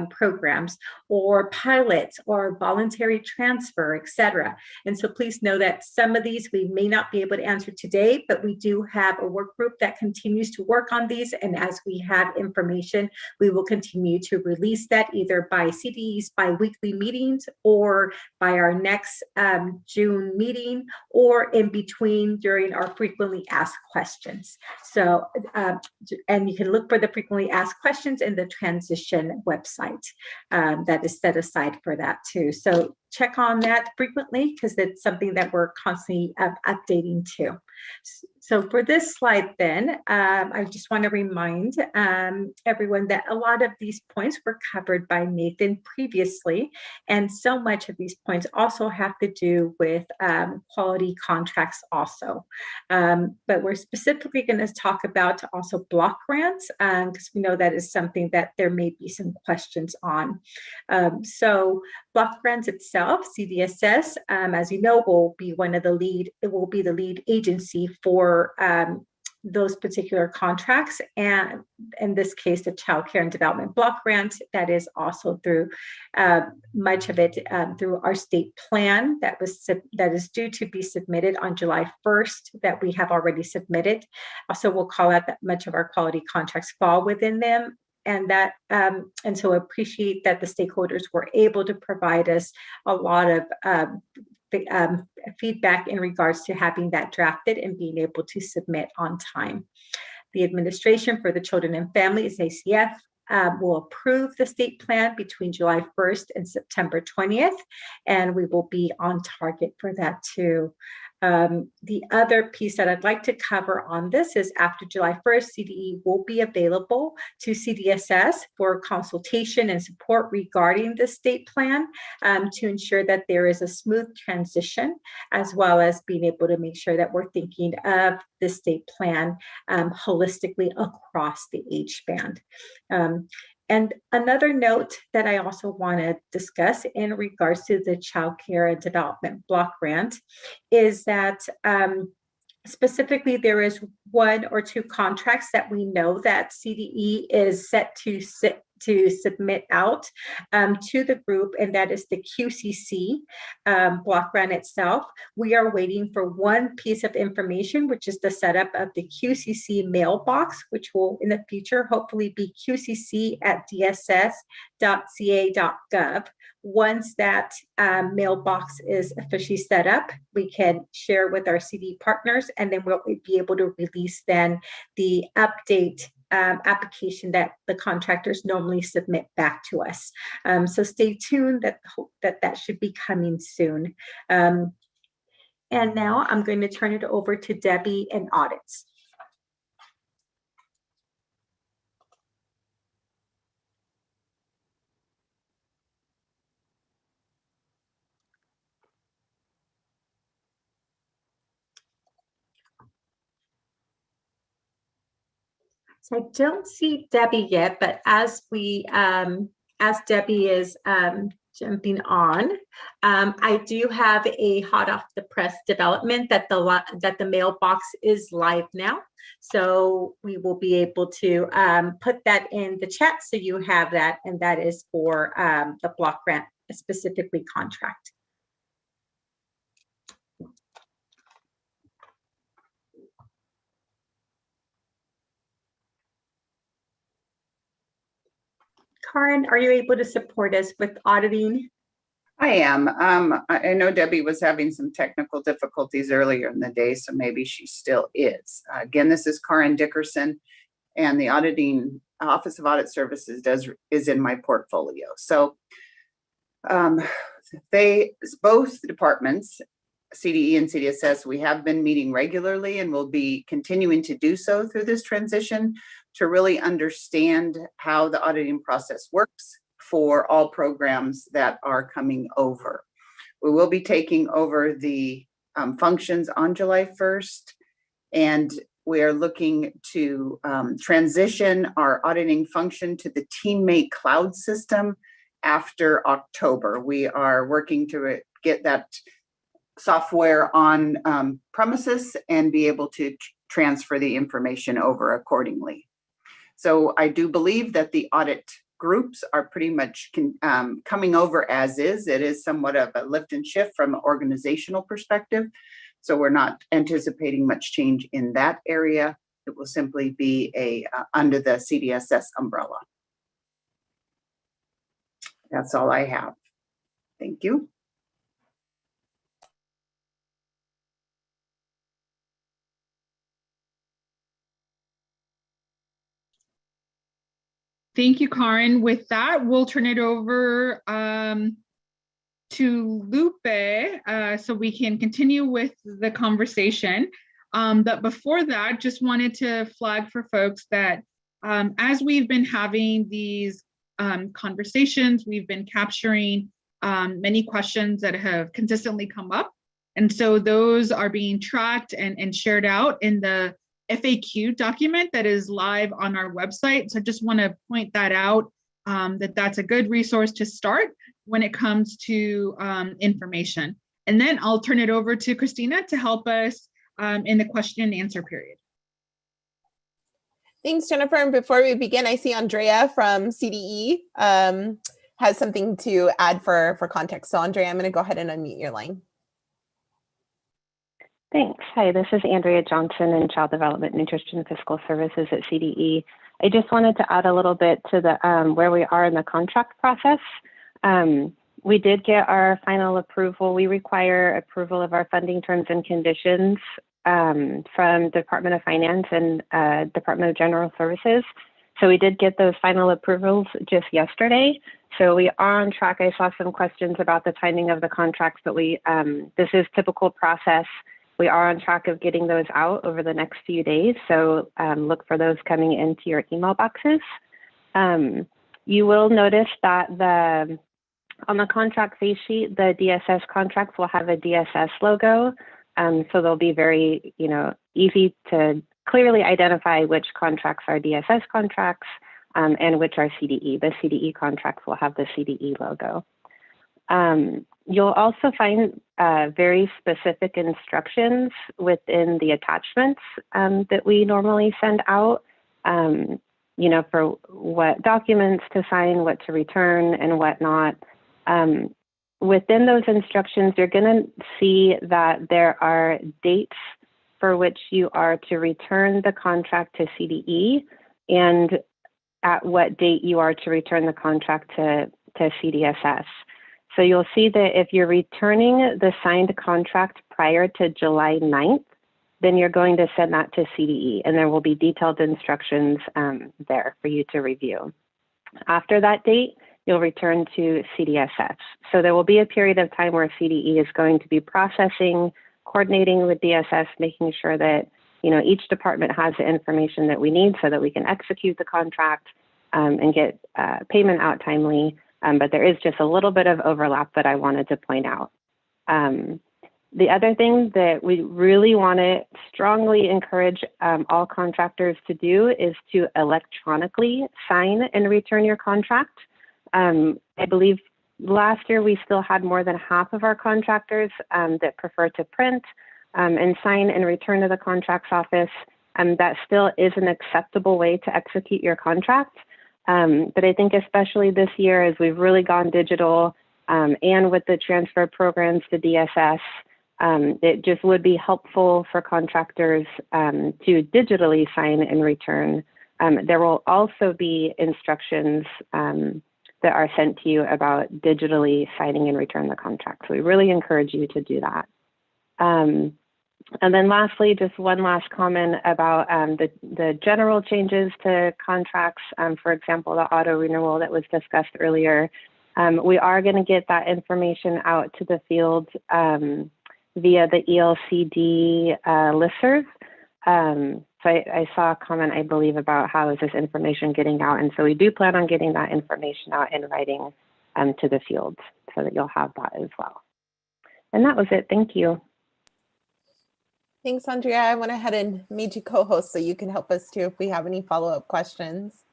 programs or pilots or voluntary transfer, et cetera. And so please know that some of these we may not be able to answer today, but we do have a work group that continues to work on these. And as we have information, we will continue to release that either by CDE's bi-weekly meetings or by our next June meeting, or in between during our frequently asked questions. So, and you can look for the frequently asked questions in the transition website. That is set aside for that too. So check on that frequently because it's something that we're constantly updating too. So for this slide then, I just want to remind everyone that a lot of these points were covered by Nathan previously, and so much of these points also have to do with quality contracts also. But we're specifically going to talk about also block grants because we know that is something that there may be some questions on. So block grants itself, CDSS, as you know, will be one of the lead, it will be the lead agency for those particular contracts, and in this case, the Child Care and Development Block Grant, that is also through much of it through our state plan that is due to be submitted on July 1st, that we have already submitted. Also, we'll call out that much of our quality contracts fall within them. And that, and so appreciate that the stakeholders were able to provide us a lot of feedback in regards to having that drafted and being able to submit on time. The administration for the Children and Families, ACF, will approve the state plan between July 1st and September 20th, and we will be on target for that too. The other piece that I'd like to cover on this is after July 1st, CDE will be available to CDSS for consultation and support regarding the state plan to ensure that there is a smooth transition, as well as being able to make sure that we're thinking of the state plan holistically across the age band. And another note that I also want to discuss in regards to the Child Care and Development Block Grant is that specifically there is 1 or 2 contracts that we know that CDE is set to submit out to the group, and that is the QCC block grant itself. We are waiting for one piece of information, which is the setup of the QCC mailbox, which will in the future hopefully be qcc@dss.ca.gov. Once that mailbox is officially set up, we can share with our CD partners, and then we'll be able to release then the update application that the contractors normally submit back to us. So stay tuned, that should be coming soon. And now I'm going to turn it over to Debbie and audits. So I don't see Debbie yet, but as Debbie is jumping on, I do have a hot off the press development that the mailbox is live now. So we will be able to put that in the chat so you have that, and that is for the block grant, specifically contract. Karen, are you able to support us with auditing? I am. I know Debbie was having some technical difficulties earlier in the day, so maybe she still is. Again, this is Karen Dickerson, and the auditing Office of Audit Services is in my portfolio. So both departments, CDE and CDSS, we have been meeting regularly and will be continuing to do so through this transition to really understand how the auditing process works for all programs that are coming over. We will be taking over the functions on July 1st, and we are looking to transition our auditing function to the teammate cloud system after October. We are working to get that software on premises and be able to transfer the information over accordingly. So I do believe that the audit groups are pretty much coming over as is. It is somewhat of a lift and shift from an organizational perspective. So we're not anticipating much change in that area. It will simply be under the CDSS umbrella. That's all I have. Thank you. Thank you, Karen. With that, we'll turn it over to Lupe so we can continue with the conversation. But before that, just wanted to flag for folks that as we've been having these conversations, we've been capturing many questions that have consistently come up. And so those are being tracked and shared out in the FAQ document that is live on our website. So I just want to point that out, that's a good resource to start when it comes to information. And then I'll turn it over to Christina to help us in the question and answer period. Thanks, Jennifer. And before we begin, I see Andrea from CDE has something to add for context. So Andrea, I'm going to go ahead and unmute your line. Thanks. Hi, this is Andrea Johnson in Child Development, Nutrition, and Fiscal Services at CDE. I just wanted to add a little bit to the where we are in the contract process. We did get our final approval. We require approval of our funding terms and conditions from Department of Finance and Department of General Services. So we did get those final approvals just yesterday. So we are on track. I saw some questions about the timing of the contracts, but this is typical process. We are on track of getting those out over the next few days, so look for those coming into your email boxes. You will notice that on the contract face sheet, the DSS contracts will have a DSS logo, so they'll be very easy to clearly identify which contracts are DSS contracts and which are CDE. The CDE contracts will have the CDE logo. You'll also find very specific instructions within the attachments that we normally send out, for what documents to sign, what to return, and whatnot. Within those instructions, you're going to see that there are dates for which you are to return the contract to CDE and at what date you are to return the contract to CDSS. So you'll see that if you're returning the signed contract prior to July 9th, then you're going to send that to CDE, and there will be detailed instructions there for you to review. After that date, you'll return to CDSS. So there will be a period of time where CDE is going to be processing, coordinating with DSS, making sure that each department has the information that we need so that we can execute the contract and get payment out timely. But there is just a little bit of overlap that I wanted to point out. The other thing that we really want to strongly encourage all contractors to do is to electronically sign and return your contract. I believe last year we still had more than half of our contractors that prefer to print and sign and return to the contracts office. That still is an acceptable way to execute your contract. But I think especially this year, as we've really gone digital and with the transfer programs to DSS, it just would be helpful for contractors to digitally sign and return. There will also be instructions that are sent to you about digitally signing and return the contract. So we really encourage you to do that. And then lastly, just one last comment about the general changes to contracts. For example, the auto renewal that was discussed earlier. We are going to get that information out to the field via the ELCD listserv. So I saw a comment, I believe, about how is this information getting out. And so we do plan on getting that information out in writing to the field so that you'll have that as well. And that was it. Thank you. Thanks, Andrea. I went ahead and made you co-host so you can help us too if we have any follow-up questions.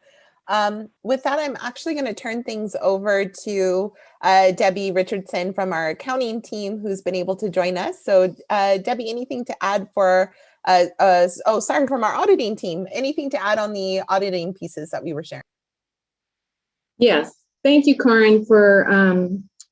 With that, I'm actually going to turn things over to Debbie Richardson from our accounting team who's been able to join us. So Debbie, anything to add for, from our auditing team, anything to add on the auditing pieces that we were sharing? Yes, thank you, Karin, for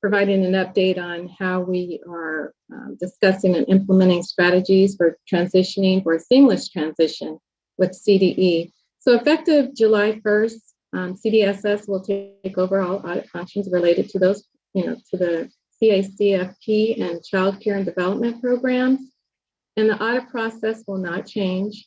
providing an update on how we are discussing and implementing strategies for transitioning for a seamless transition with CDE. So effective July 1st, CDSS will take over all audit functions related to those, to the CACFP and Child Care and Development programs. And the audit process will not change.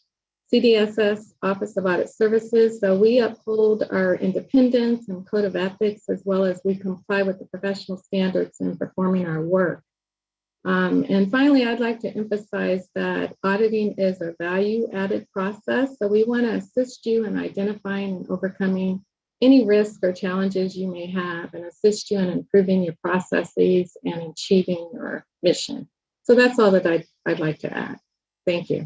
CDSS Office of Audit Services, so we uphold our independence and code of ethics, as well as we comply with the professional standards in performing our work. And finally, I'd like to emphasize that auditing is a value-added process. So we want to assist you in identifying and overcoming any risks or challenges you may have and assist you in improving your processes and achieving your mission. So that's all that I'd like to add. Thank you.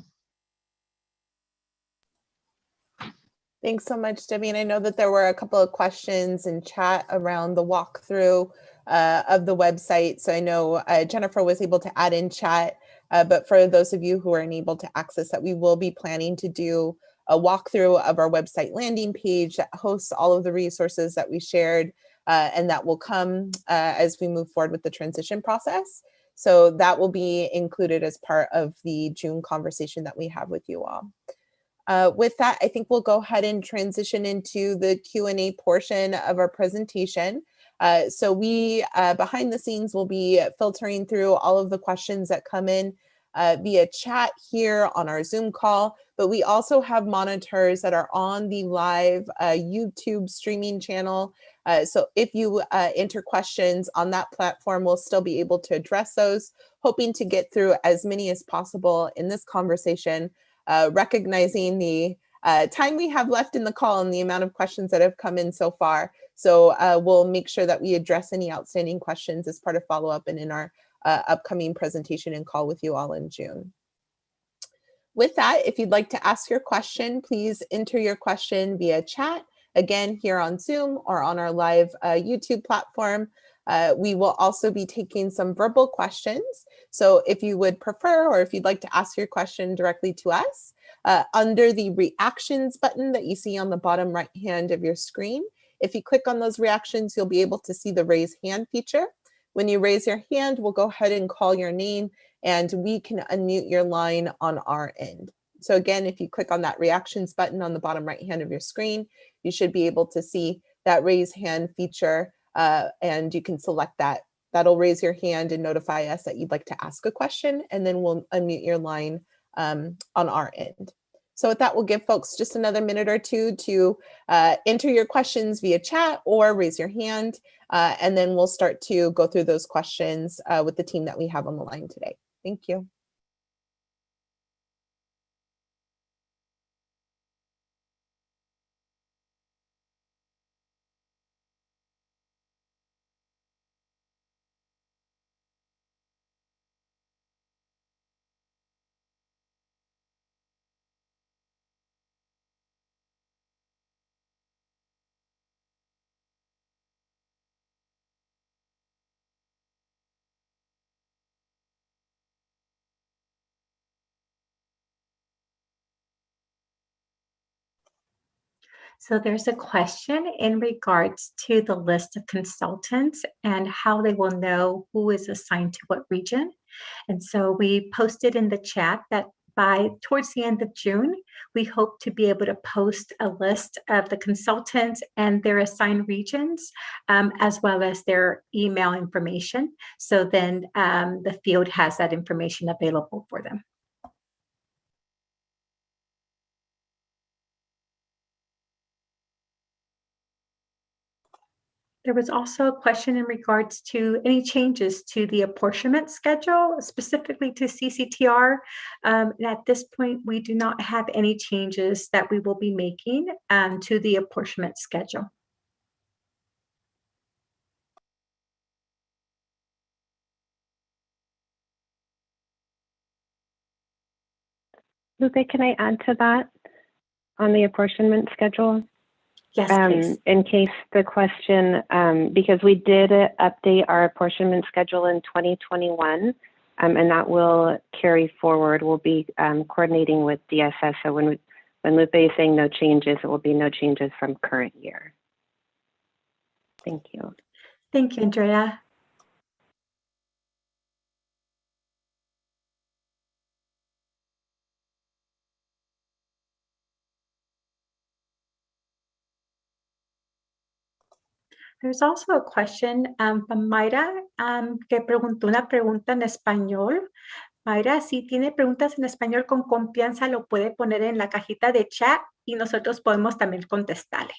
Thanks so much, Debbie. And I know that there were a couple of questions in chat around the walkthrough of the website. So I know Jennifer was able to add in chat, but for those of you who are unable to access that, we will be planning to do a walkthrough of our website landing page that hosts all of the resources that we shared, and that will come as we move forward with the transition process. So that will be included as part of the June conversation that we have with you all. With that, I think we'll go ahead and transition into the Q&A portion of our presentation. So we, behind the scenes, will be filtering through all of the questions that come in via chat here on our Zoom call, but we also have monitors that are on the live YouTube streaming channel. So if you enter questions on that platform, we'll still be able to address those, hoping to get through as many as possible in this conversation, recognizing the time we have left in the call and the amount of questions that have come in so far. So we'll make sure that we address any outstanding questions as part of follow-up and in our upcoming presentation and call with you all in June. With that, if you'd like to ask your question, please enter your question via chat, again, here on Zoom or on our live YouTube platform. We will also be taking some verbal questions. So if you would prefer, or if you'd like to ask your question directly to us, under the reactions button that you see on the bottom right hand of your screen, if you click on those reactions, you'll be able to see the raise hand feature. When you raise your hand, we'll go ahead and call your name and we can unmute your line on our end. So again, if you click on that reactions button on the bottom right hand of your screen, you should be able to see that raise hand feature and you can select that. That'll raise your hand and notify us that you'd like to ask a question, and then we'll unmute your line on our end. So with that, we'll give folks just another minute or two to enter your questions via chat or raise your hand, and then we'll start to go through those questions with the team that we have on the line today. Thank you. So there's a question in regards to the list of consultants and how they will know who is assigned to what region. And so we posted in the chat that by towards the end of June, we hope to be able to post a list of the consultants and their assigned regions, as well as their email information. So then the field has that information available for them. There was also a question in regards to any changes to the apportionment schedule, specifically to CCTR. And at this point, we do not have any changes that we will be making to the apportionment schedule. Lupe, can I add to that on the apportionment schedule? Yes, please. In case the question, because we did update our apportionment schedule in 2021, and that will carry forward. We'll be coordinating with DSS. So when Lupe is saying no changes, it will be no changes from current year. Thank you. Thank you, Andrea. There's also a question from Mayra que preguntó una pregunta en español. Mayra, si tiene preguntas en español con confianza, lo puede poner en la cajita de chat y nosotros podemos también contestarle.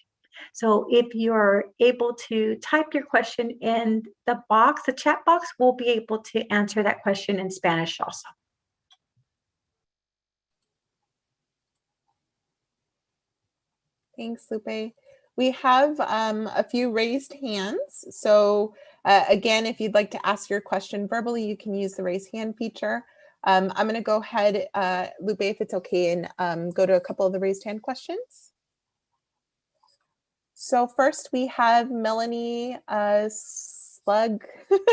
So if you're able to type your question in the box, the chat box, we'll be able to answer that question in Spanish also. Thanks, Lupe. We have a few raised hands. So again, if you'd like to ask your question verbally, you can use the raise hand feature. I'm going to go ahead, Lupe, if it's okay, and go to a couple of the raised hand questions. So first we have Melanie Slug.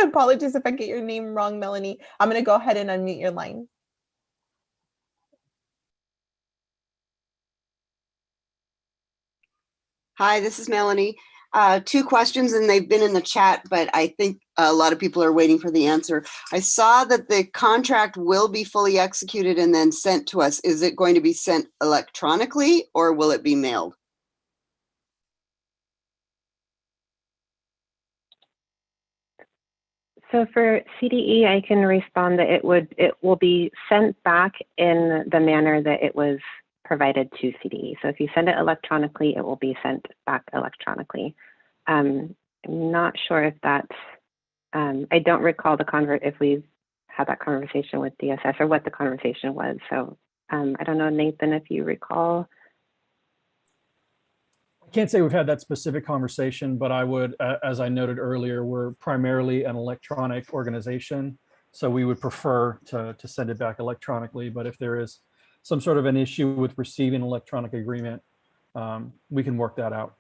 Apologies if I get your name wrong, Melanie. I'm going to go ahead and unmute your line. Hi, this is Melanie. Two questions, and they've been in the chat, but I think a lot of people are waiting for the answer. I saw that the contract will be fully executed and then sent to us. Is it going to be sent electronically or will it be mailed? So for CDE, I can respond that it will be sent back in the manner that it was provided to CDE. So if you send it electronically, it will be sent back electronically. I'm not sure if that's, I don't recall if we've had that conversation with DSS or what the conversation was. So I don't know, Nathan, if you recall. I can't say we've had that specific conversation, but I would, as I noted earlier, we're primarily an electronic organization. So we would prefer to send it back electronically. But if there is some sort of an issue with receiving an electronic agreement, we can work that out.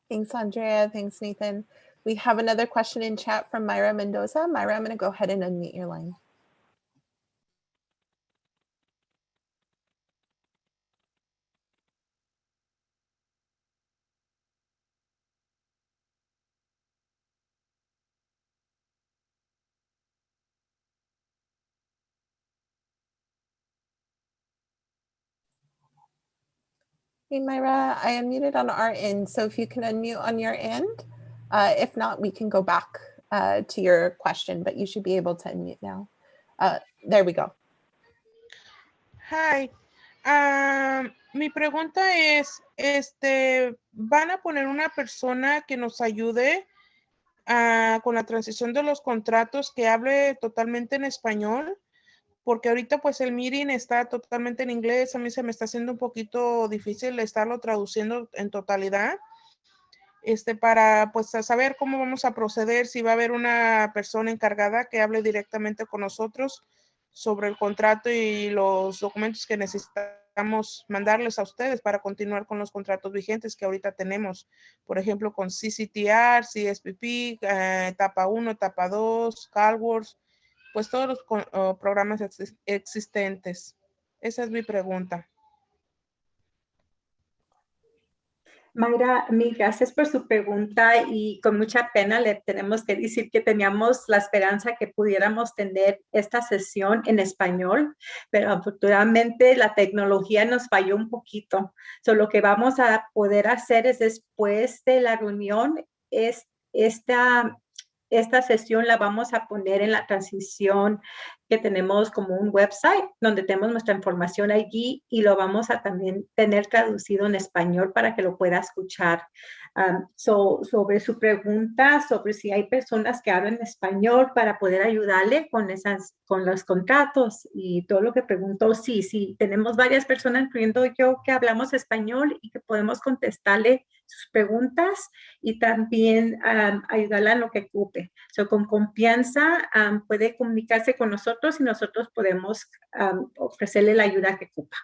Thanks, Andrea. Thanks, Nathan. We have another question in chat from Myra Mendoza. Myra, I'm going to go ahead and unmute your line. Hey, Myra, I unmuted on our end, so if you can unmute on your end. If not, we can go back to your question, but you should be able to unmute now. There we go. Hi. Mi pregunta es, ¿van a poner una persona que nos ayude con la transición de los contratos que hable totalmente en español? Porque ahorita pues el meeting está totalmente en inglés, a mí se me está haciendo un poquito difícil estarlo traduciendo en totalidad, para pues saber cómo vamos a proceder, si va a haber una persona encargada que hable directamente con nosotros sobre el contrato y los documentos que necesitamos mandarles a ustedes para continuar con los contratos vigentes que ahorita tenemos, por ejemplo con CCTR, CSPP, etapa 1, etapa 2, CalWorks, pues todos los programas existentes. Esa es mi pregunta. Mayra, mil gracias por su pregunta y con mucha pena le tenemos que decir que teníamos la esperanza que pudiéramos tener esta sesión en español, pero afortunadamente la tecnología nos falló un poquito. So, lo que vamos a poder hacer es después de la reunión, esta sesión la vamos a poner en la transición que tenemos como un website donde tenemos nuestra información allí y lo vamos a también tener traducido en español para que lo pueda escuchar. Sobre su pregunta sobre si hay personas que hablan español para poder ayudarle con los contratos y todo lo que preguntó, sí, tenemos varias personas, incluyendo yo, que hablamos español y que podemos contestarle sus preguntas y también ayudarla en lo que ocupe. Con confianza puede comunicarse con nosotros y nosotros podemos ofrecerle la ayuda que ocupa.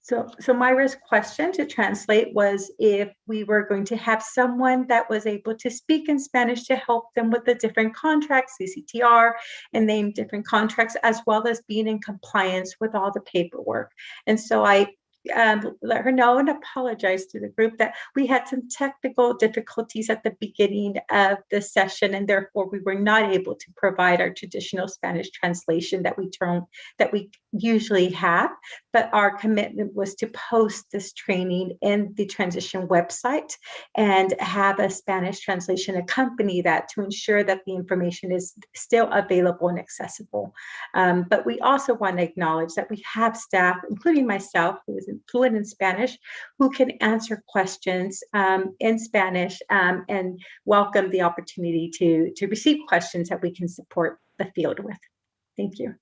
So Myra's question to translate was if we were going to have someone that was able to speak in Spanish to help them with the different contracts, CCTR, and name different contracts, as well as being in compliance with all the paperwork. And so I let her know and apologize to the group that we had some technical difficulties at the beginning of the session, and therefore we were not able to provide our traditional Spanish translation that we usually have. But our commitment was to post this training in the transition website and have a Spanish translation accompany that to ensure that the information is still available and accessible. But we also want to acknowledge that we have staff, including myself, who is fluent in Spanish, who can answer questions in Spanish and welcome the opportunity to receive questions that we can support the field with. Thank you.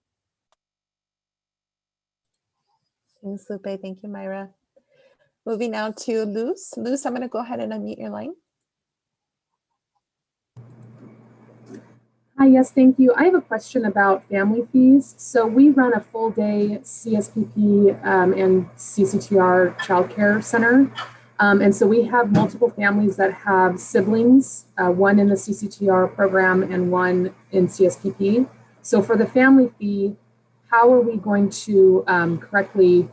Thanks, Lupe. Thank you, Myra. Moving now to Luz. Luz, I'm going to go ahead and unmute your line. Hi, yes, thank you. I have a question about family fees. So we run a full day CSPP and CCTR childcare center. And so we have multiple families that have siblings, one in the CCTR program and one in CSPP. So for the family fee, how are we going to correctly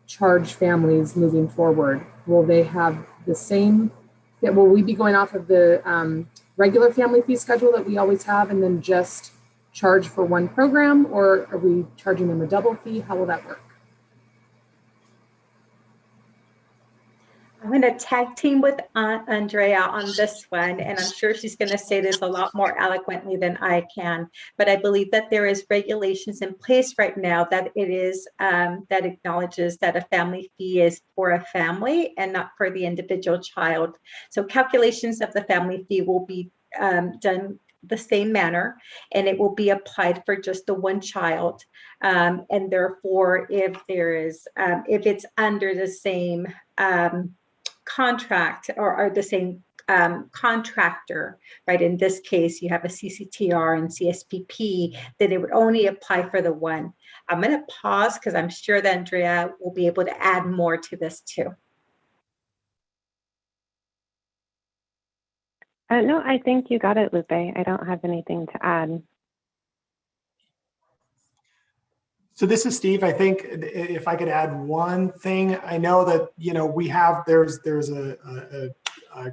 charge families moving forward? Will they have the same, will we be going off of the regular family fee schedule that we always have and then just charge for one program, or are we charging them a double fee? How will that work? I'm going to tag team with Andrea on this one, and I'm sure she's going to say this a lot more eloquently than I can. But I believe that there is regulations in place right now that it is that acknowledges that a family fee is for a family and not for the individual child. So calculations of the family fee will be done the same manner, and it will be applied for just the one child. And therefore, if there is, if it's under the same contract or the same contractor, right? In this case, you have a CCTR and CSPP, then it would only apply for the one. I'm going to pause because I'm sure that Andrea will be able to add more to this too. No, I think you got it, Lupe. I don't have anything to add. So this is Steve. I think if I could add one thing, I know that, you know, we have, there's a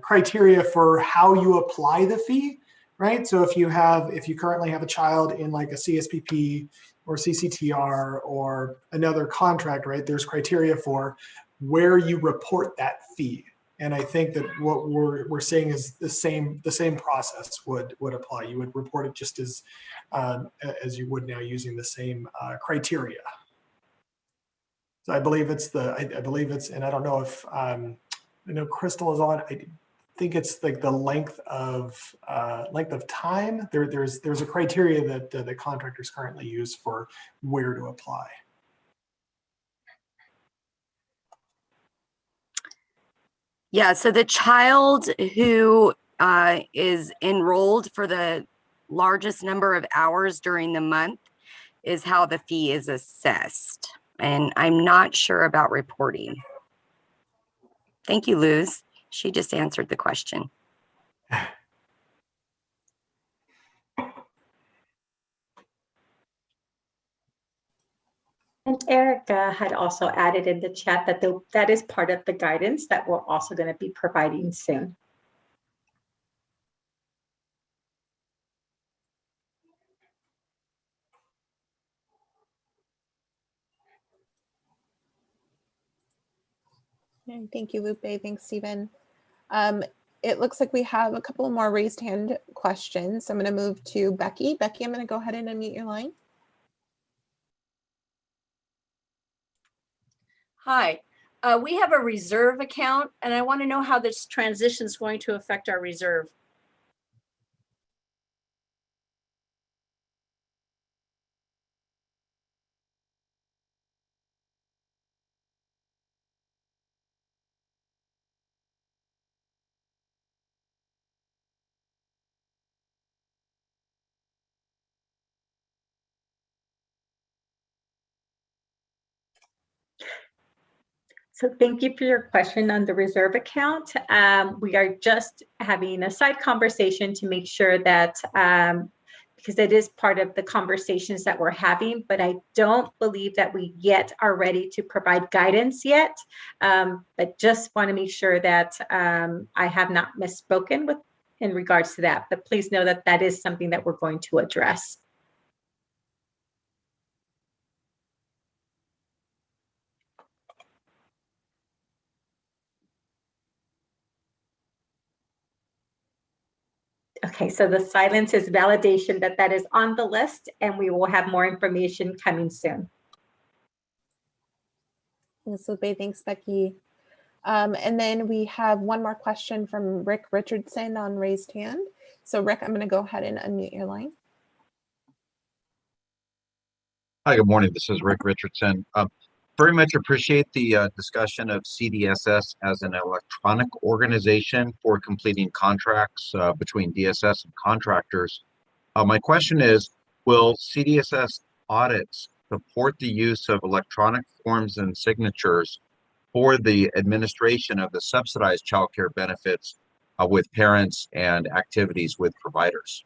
criteria for how you apply the fee, right? So if you currently have a child in like a CSPP or CCTR or another contract, right? There's criteria for where you report that fee. And I think that what we're saying is the same process would apply. You would report it just as you would now, using the same criteria. So I believe it's I believe it's, and I don't know if I know Crystal is on. I think it's like the length of time. There's a criteria that the contractors currently use for where to apply. Yeah, so the child who is enrolled for the largest number of hours during the month is how the fee is assessed. And I'm not sure about reporting. Thank you, Luz. She just answered the question. And Erica had also added in the chat that that is part of the guidance that we're also going to be providing soon. Thank you, Lupe. Thanks, Stephen. It looks like we have a couple of more raised hand questions. I'm going to move to Becky. Becky, I'm going to go ahead and unmute your line. Hi, we have a reserve account and I want to know how this transition is going to affect our reserve. So thank you for your question on the reserve account. We are just having a side conversation to make sure that, because it is part of the conversations that we're having, but I don't believe that we yet are ready to provide guidance yet. But just want to make sure that I have not misspoken in regards to that. But please know that that is something that we're going to address. Okay, so the silence is validation that that is on the list and we will have more information coming soon. Thanks, Lupe. Thanks, Becky. And then we have one more question from Rick Richardson on raised hand. So Rick, I'm going to go ahead and unmute your line. Hi, good morning. This is Rick Richardson. Very much appreciate the discussion of CDSS as an electronic organization for completing contracts between DSS and contractors. My question is, will CDSS audits support the use of electronic forms and signatures for the administration of the subsidized child care benefits with parents and activities with providers?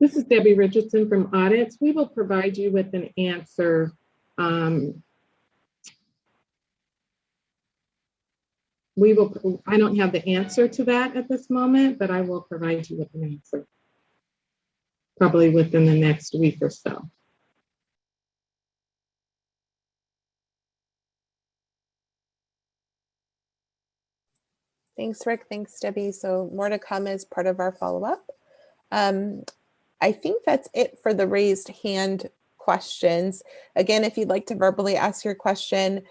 This is Debbie Richardson from Audits. We will provide you with an answer. I don't have the answer to that at this moment, but I will provide you with an answer probably within the next week or so. Thanks, Rick. Thanks, Debbie. So more to come as part of our follow-up. I think that's it for the raised hand questions. Again, if you'd like to verbally ask your question,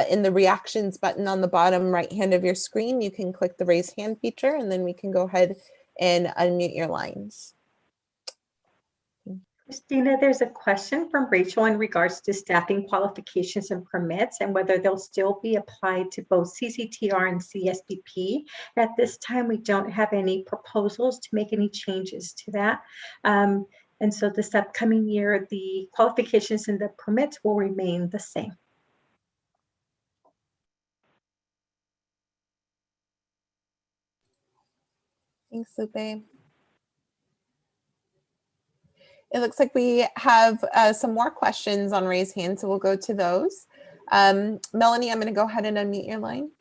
in the reactions button on the bottom right hand of your screen, you can click the raise hand feature, and then we can go ahead and unmute your lines. Christina, there's a question from Rachel in regards to staffing qualifications and permits and whether they'll still be applied to both CCTR and CSPP. At this time, we don't have any proposals to make any changes to that. And so this upcoming year, the qualifications and the permits will remain the same. Thanks, Lupe. It looks like we have some more questions on raise hand, so we'll go to those. Melanie, I'm going to go ahead and unmute your line.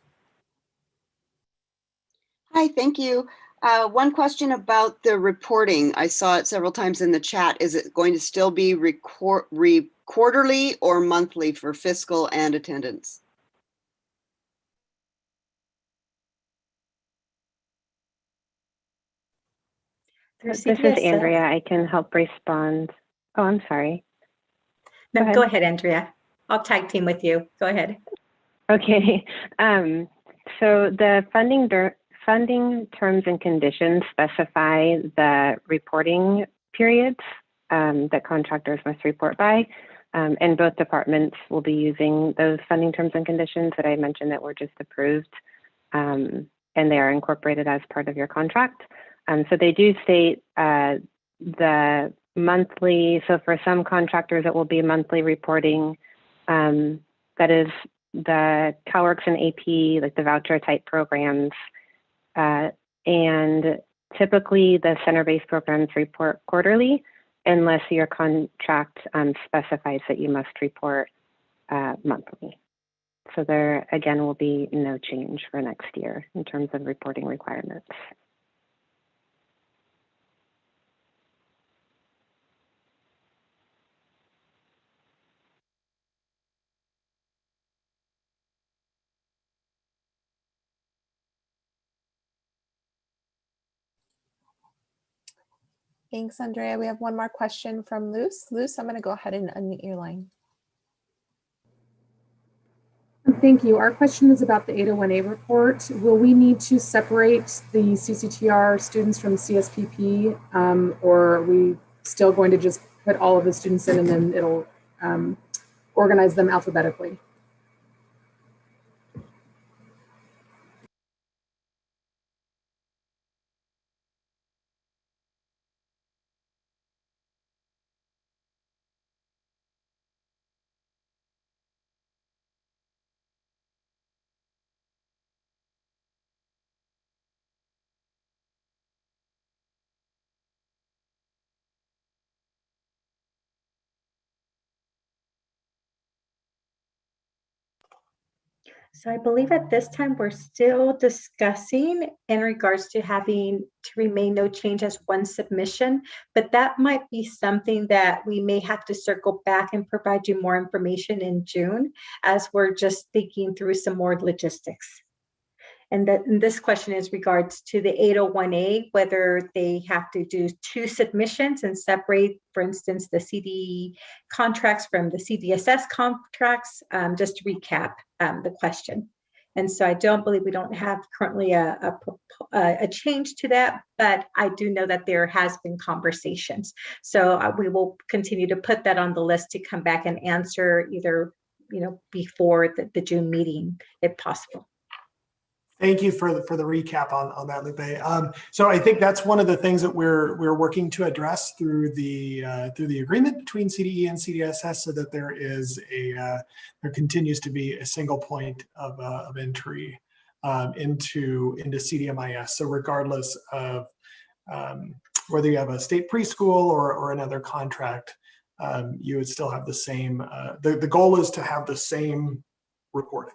Hi, thank you. One question about the reporting. I saw it several times in the chat. Is it going to still be quarterly or monthly for fiscal and attendance? This is Andrea. I can help respond. Oh, I'm sorry. No, go ahead, Andrea. I'll tag team with you. Go ahead. Okay. So the funding terms and conditions specify the reporting periods that contractors must report by. And both departments will be using those funding terms and conditions that I mentioned that were just approved. And they are incorporated as part of your contract. So they do state the monthly, so for some contractors, it will be monthly reporting. That is the CalWorks and AP, like the voucher type programs. And typically the center-based programs report quarterly unless your contract specifies that you must report monthly. So there, again, will be no change for next year in terms of reporting requirements. Thanks, Andrea. We have one more question from Luce. Luce, I'm going to go ahead and unmute your line. Thank you. Our question is about the 801A report. Will we need to separate the CCTR students from CSPP, or are we still going to just put all of the students in and then it'll organize them alphabetically? So I believe at this time we're still discussing in regards to having to remain no change as one submission, but that might be something that we may have to circle back and provide you more information in June as we're just thinking through some more logistics. And this question is regards to the 801A, whether they have to do 2 submissions and separate, for instance, the CDE contracts from the CDSS contracts, just to recap the question. And so I don't believe we don't have currently a change to that, but I do know that there has been conversations. So we will continue to put that on the list to come back and answer either, before the June meeting, if possible. Thank you for the recap on that, Lupe. So I think that's one of the things that we're working to address through the agreement between CDE and CDSS, so that there continues to be a single point of entry into CDMIS. So regardless of whether you have a state preschool or another contract, you would still have the same, the goal is to have the same reporting.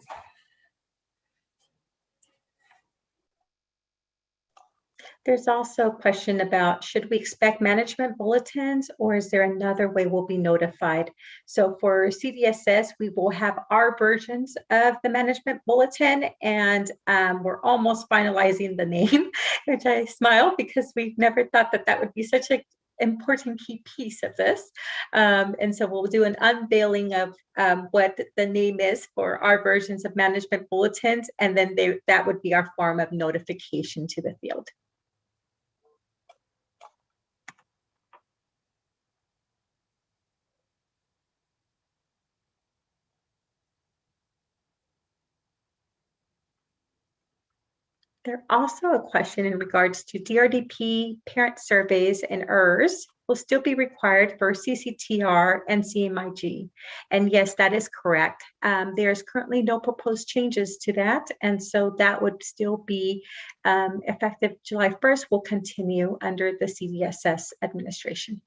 There's also a question about, should we expect management bulletins, or is there another way we'll be notified? So for CDSS, we will have our versions of the management bulletin, and we're almost finalizing the name, which I smile because we've never thought that that would be such an important key piece of this. And so we'll do an unveiling of what the name is for our versions of management bulletins, and then that would be our form of notification to the field. There's also a question in regards to DRDP parent surveys and ERS will still be required for CCTR and CMIG. And yes, that is correct. There's currently no proposed changes to that. And so that would still be effective July 1st, will continue under the CDSS administration.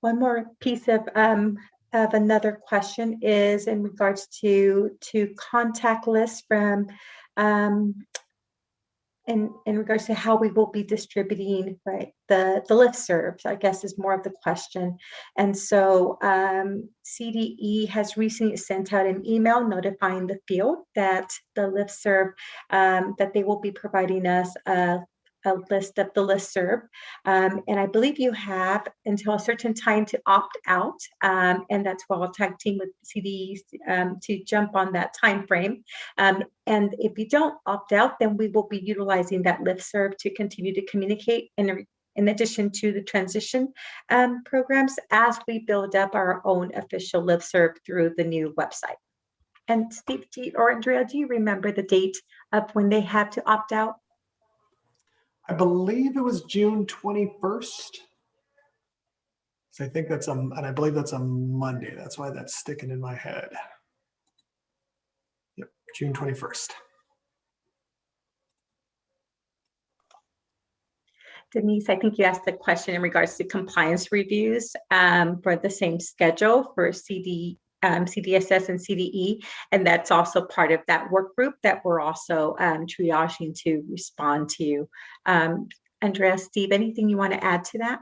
One more piece of another question is in regards to contact lists from in regards to how we will be distributing, right, the listservs, I guess, is more of the question. And so CDE has recently sent out an email notifying the field that the listserv, that they will be providing us a list of the listserv. And I believe you have until a certain time to opt out. And that's why I'll tag team with CDE to jump on that time frame. And if you don't opt out, then we will be utilizing that listserv to continue to communicate in addition to the transition programs as we build up our own official listserv through the new website. And Steve or Andrea, do you remember the date of when they have to opt out? I believe it was June 21st. So I think that's and I believe that's a Monday. That's why that's sticking in my head. Yep, June 21st. Denise, I think you asked the question in regards to compliance reviews for the same schedule for CDSS and CDE, and that's also part of that work group that we're also triaging to respond to. Andrea, Steve, anything you want to add to that?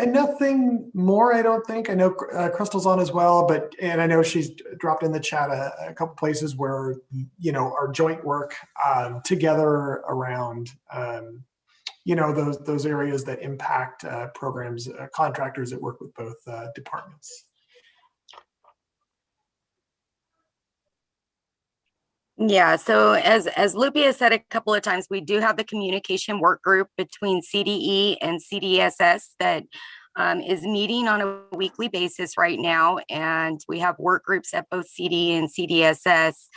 Nothing more, I don't think. I know Crystal's on as well, and I know she's dropped in the chat a couple places where, you know, our joint work together around, you know, those areas that impact programs, contractors that work with both departments. Yeah, so as Lupe has said a couple of times, we do have the communication work group between CDE and CDSS that is meeting on a weekly basis right now. And we have work groups at both CDE and CDSS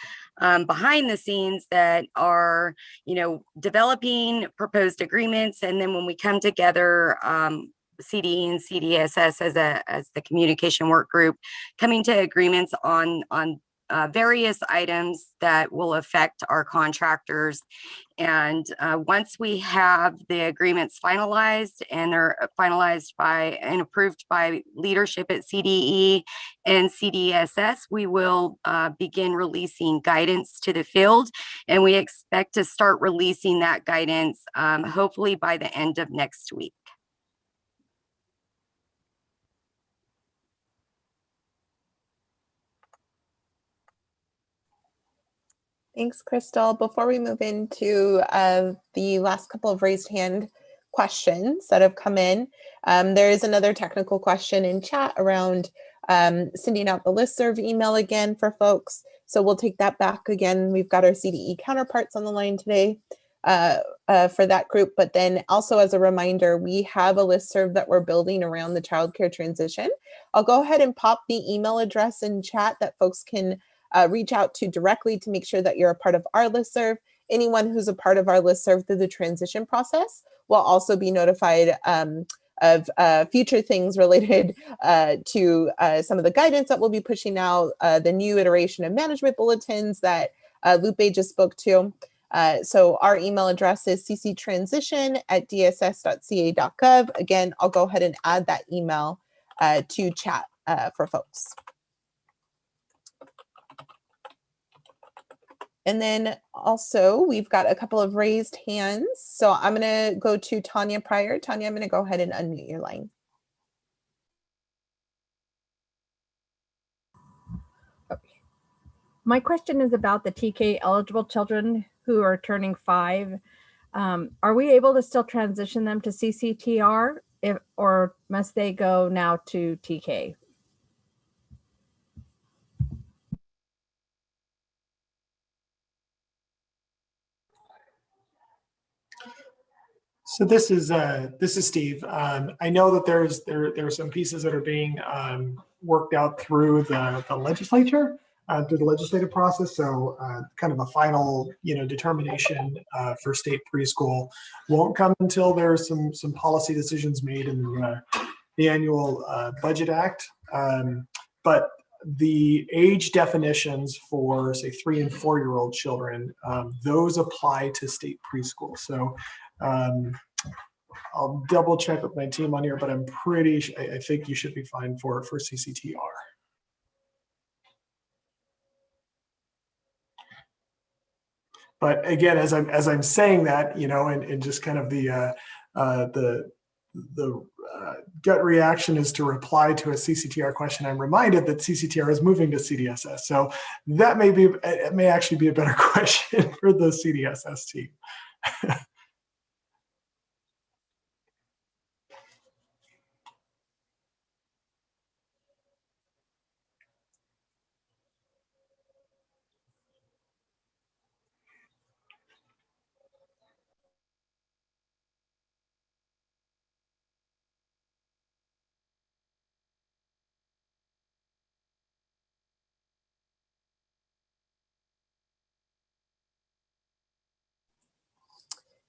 behind the scenes that are, you know, developing proposed agreements. And then when we come together, CDE and CDSS as the communication work group, coming to agreements on various items that will affect our contractors. And once we have the agreements finalized and they're finalized by and approved by leadership at CDE and CDSS, we will begin releasing guidance to the field. And we expect to start releasing that guidance hopefully by the end of next week. Thanks, Crystal. Before we move into the last couple of raised hand questions that have come in, there is another technical question in chat around sending out the listserv email again for folks. So we'll take that back again. We've got our CDE counterparts on the line today for that group. But then also as a reminder, we have a listserv that we're building around the childcare transition. I'll go ahead and pop the email address in chat that folks can reach out to directly to make sure that you're a part of our listserv. Anyone who's a part of our listserv through the transition process will also be notified of future things related to some of the guidance that we'll be pushing out, the new iteration of management bulletins that Lupe just spoke to. So our email address is cctransition@dss.ca.gov. Again, I'll go ahead and add that email to chat for folks. And then also we've got a couple of raised hands. So I'm going to go to Tanya Pryor. Tanya, I'm going to go ahead and unmute your line. My question is about the TK eligible children who are turning 5. Are we able to still transition them to CCTR or must they go now to TK? So this is Steve. I know that there are some pieces that are being worked out through the legislature, through the legislative process. So kind of a final determination for state preschool won't come until there's some policy decisions made in the annual budget act. But the age definitions for say 3 and 4 year old children, those apply to state preschool. So I'll double check with my team on here, but I'm pretty sure, I think you should be fine for CCTR. But again, as I'm saying that, and just kind of the gut reaction is to reply to a CCTR question, I'm reminded that CCTR is moving to CDSS. So that may actually be a better question for the CDSS team.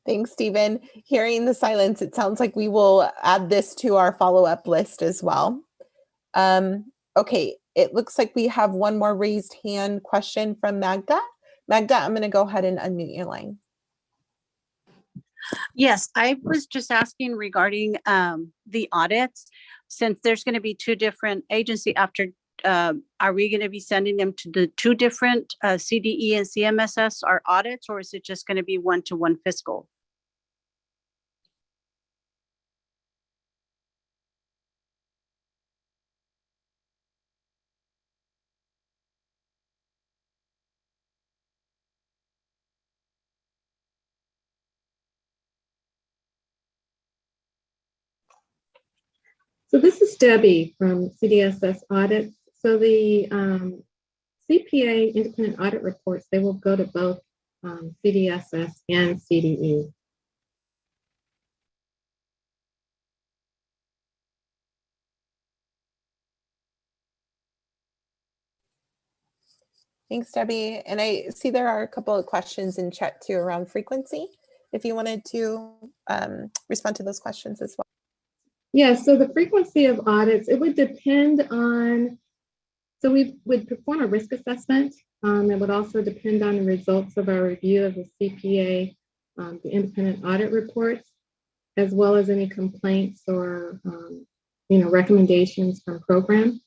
Thanks, Stephen. Hearing the silence, it sounds like we will add this to our follow-up list as well. Okay, it looks like we have one more raised hand question from Magda. Magda, I'm going to go ahead and unmute your line. Yes, I was just asking regarding the audits. Since there's going to be 2 different agency after, are we going to be sending them to the 2 different CDE and CMSS or audits, or is it just going to be one-to-one fiscal? So this is Debbie from CDSS Audits. So the CPA independent audit reports, they will go to both CDSS and CDE. Thanks, Debbie. And I see there are a couple of questions in chat too around frequency. If you wanted to respond to those questions as well. Yeah, so the frequency of audits, it would depend on, so we would perform a risk assessment. It would also depend on the results of our review of the CPA, the independent audit reports, as well as any complaints or recommendations from program.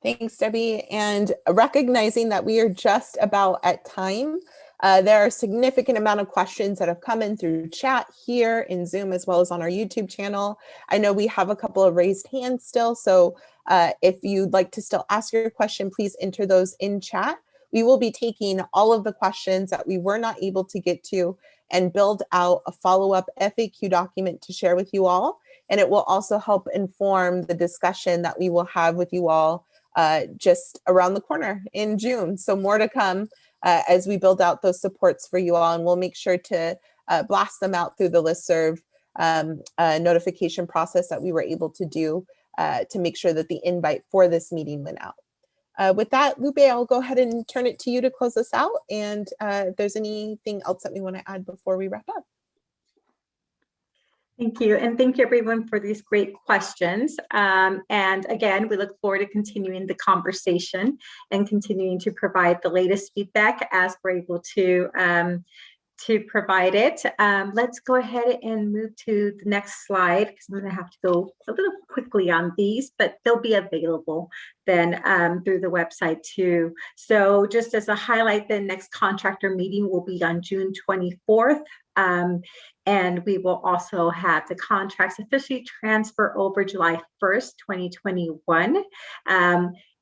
Thanks, Debbie. And recognizing that we are just about at time, there are a significant amount of questions that have come in through chat here in Zoom as well as on our YouTube channel. I know we have a couple of raised hands still, so if you'd like to still ask your question, please enter those in chat. We will be taking all of the questions that we were not able to get to and build out a follow-up FAQ document to share with you all. And it will also help inform the discussion that we will have with you all just around the corner in June. So more to come as we build out those supports for you all, and we'll make sure to blast them out through the listserv notification process that we were able to do to make sure that the invite for this meeting went out. With that, Lupe, I'll go ahead and turn it to you to close us out. And if there's anything else that we want to add before we wrap up. Thank you. And thank you everyone for these great questions. And again, we look forward to continuing the conversation and continuing to provide the latest feedback as we're able to provide it. Let's go ahead and move to the next slide because I'm going to have to go a little quickly on these, but they'll be available then through the website too. So just as a highlight, the next contractor meeting will be on June 24th. And we will also have the contracts officially transfer over July 1st, 2021.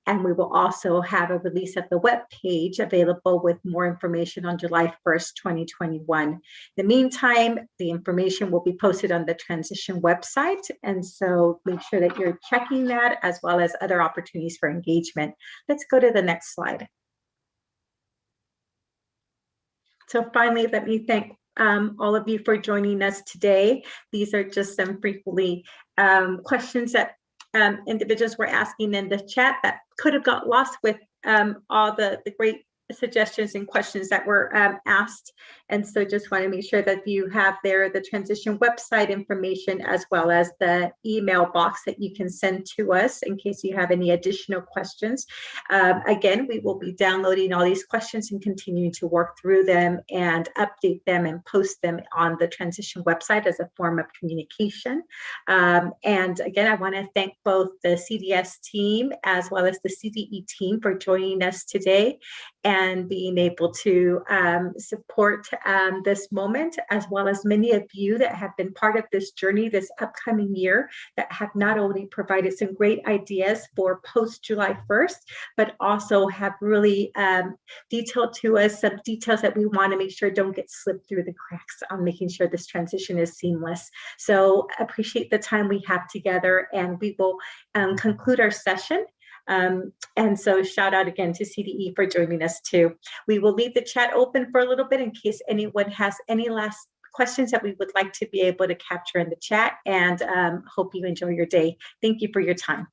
And we will also have a release of the web page available with more information on July 1st, 2021. In the meantime, the information will be posted on the transition website. And so make sure that you're checking that as well as other opportunities for engagement. Let's go to the next slide. So finally, let me thank all of you for joining us today. These are just some frequently questions that individuals were asking in the chat that could have got lost with all the great suggestions and questions that were asked. And so just want to make sure that you have there the transition website information as well as the email box that you can send to us in case you have any additional questions. Again, we will be downloading all these questions and continuing to work through them and update them and post them on the transition website as a form of communication. And again, I want to thank both the CDS team as well as the CDE team for joining us today and being able to support this moment, as well as many of you that have been part of this journey this upcoming year that have not only provided some great ideas for post July 1st, but also have really detailed to us some details that we want to make sure don't get slipped through the cracks on making sure this transition is seamless. So appreciate the time we have together, and we will conclude our session. And so shout out again to CDE for joining us too. We will leave the chat open for a little bit in case anyone has any last questions that we would like to be able to capture in the chat, and hope you enjoy your day. Thank you for your time.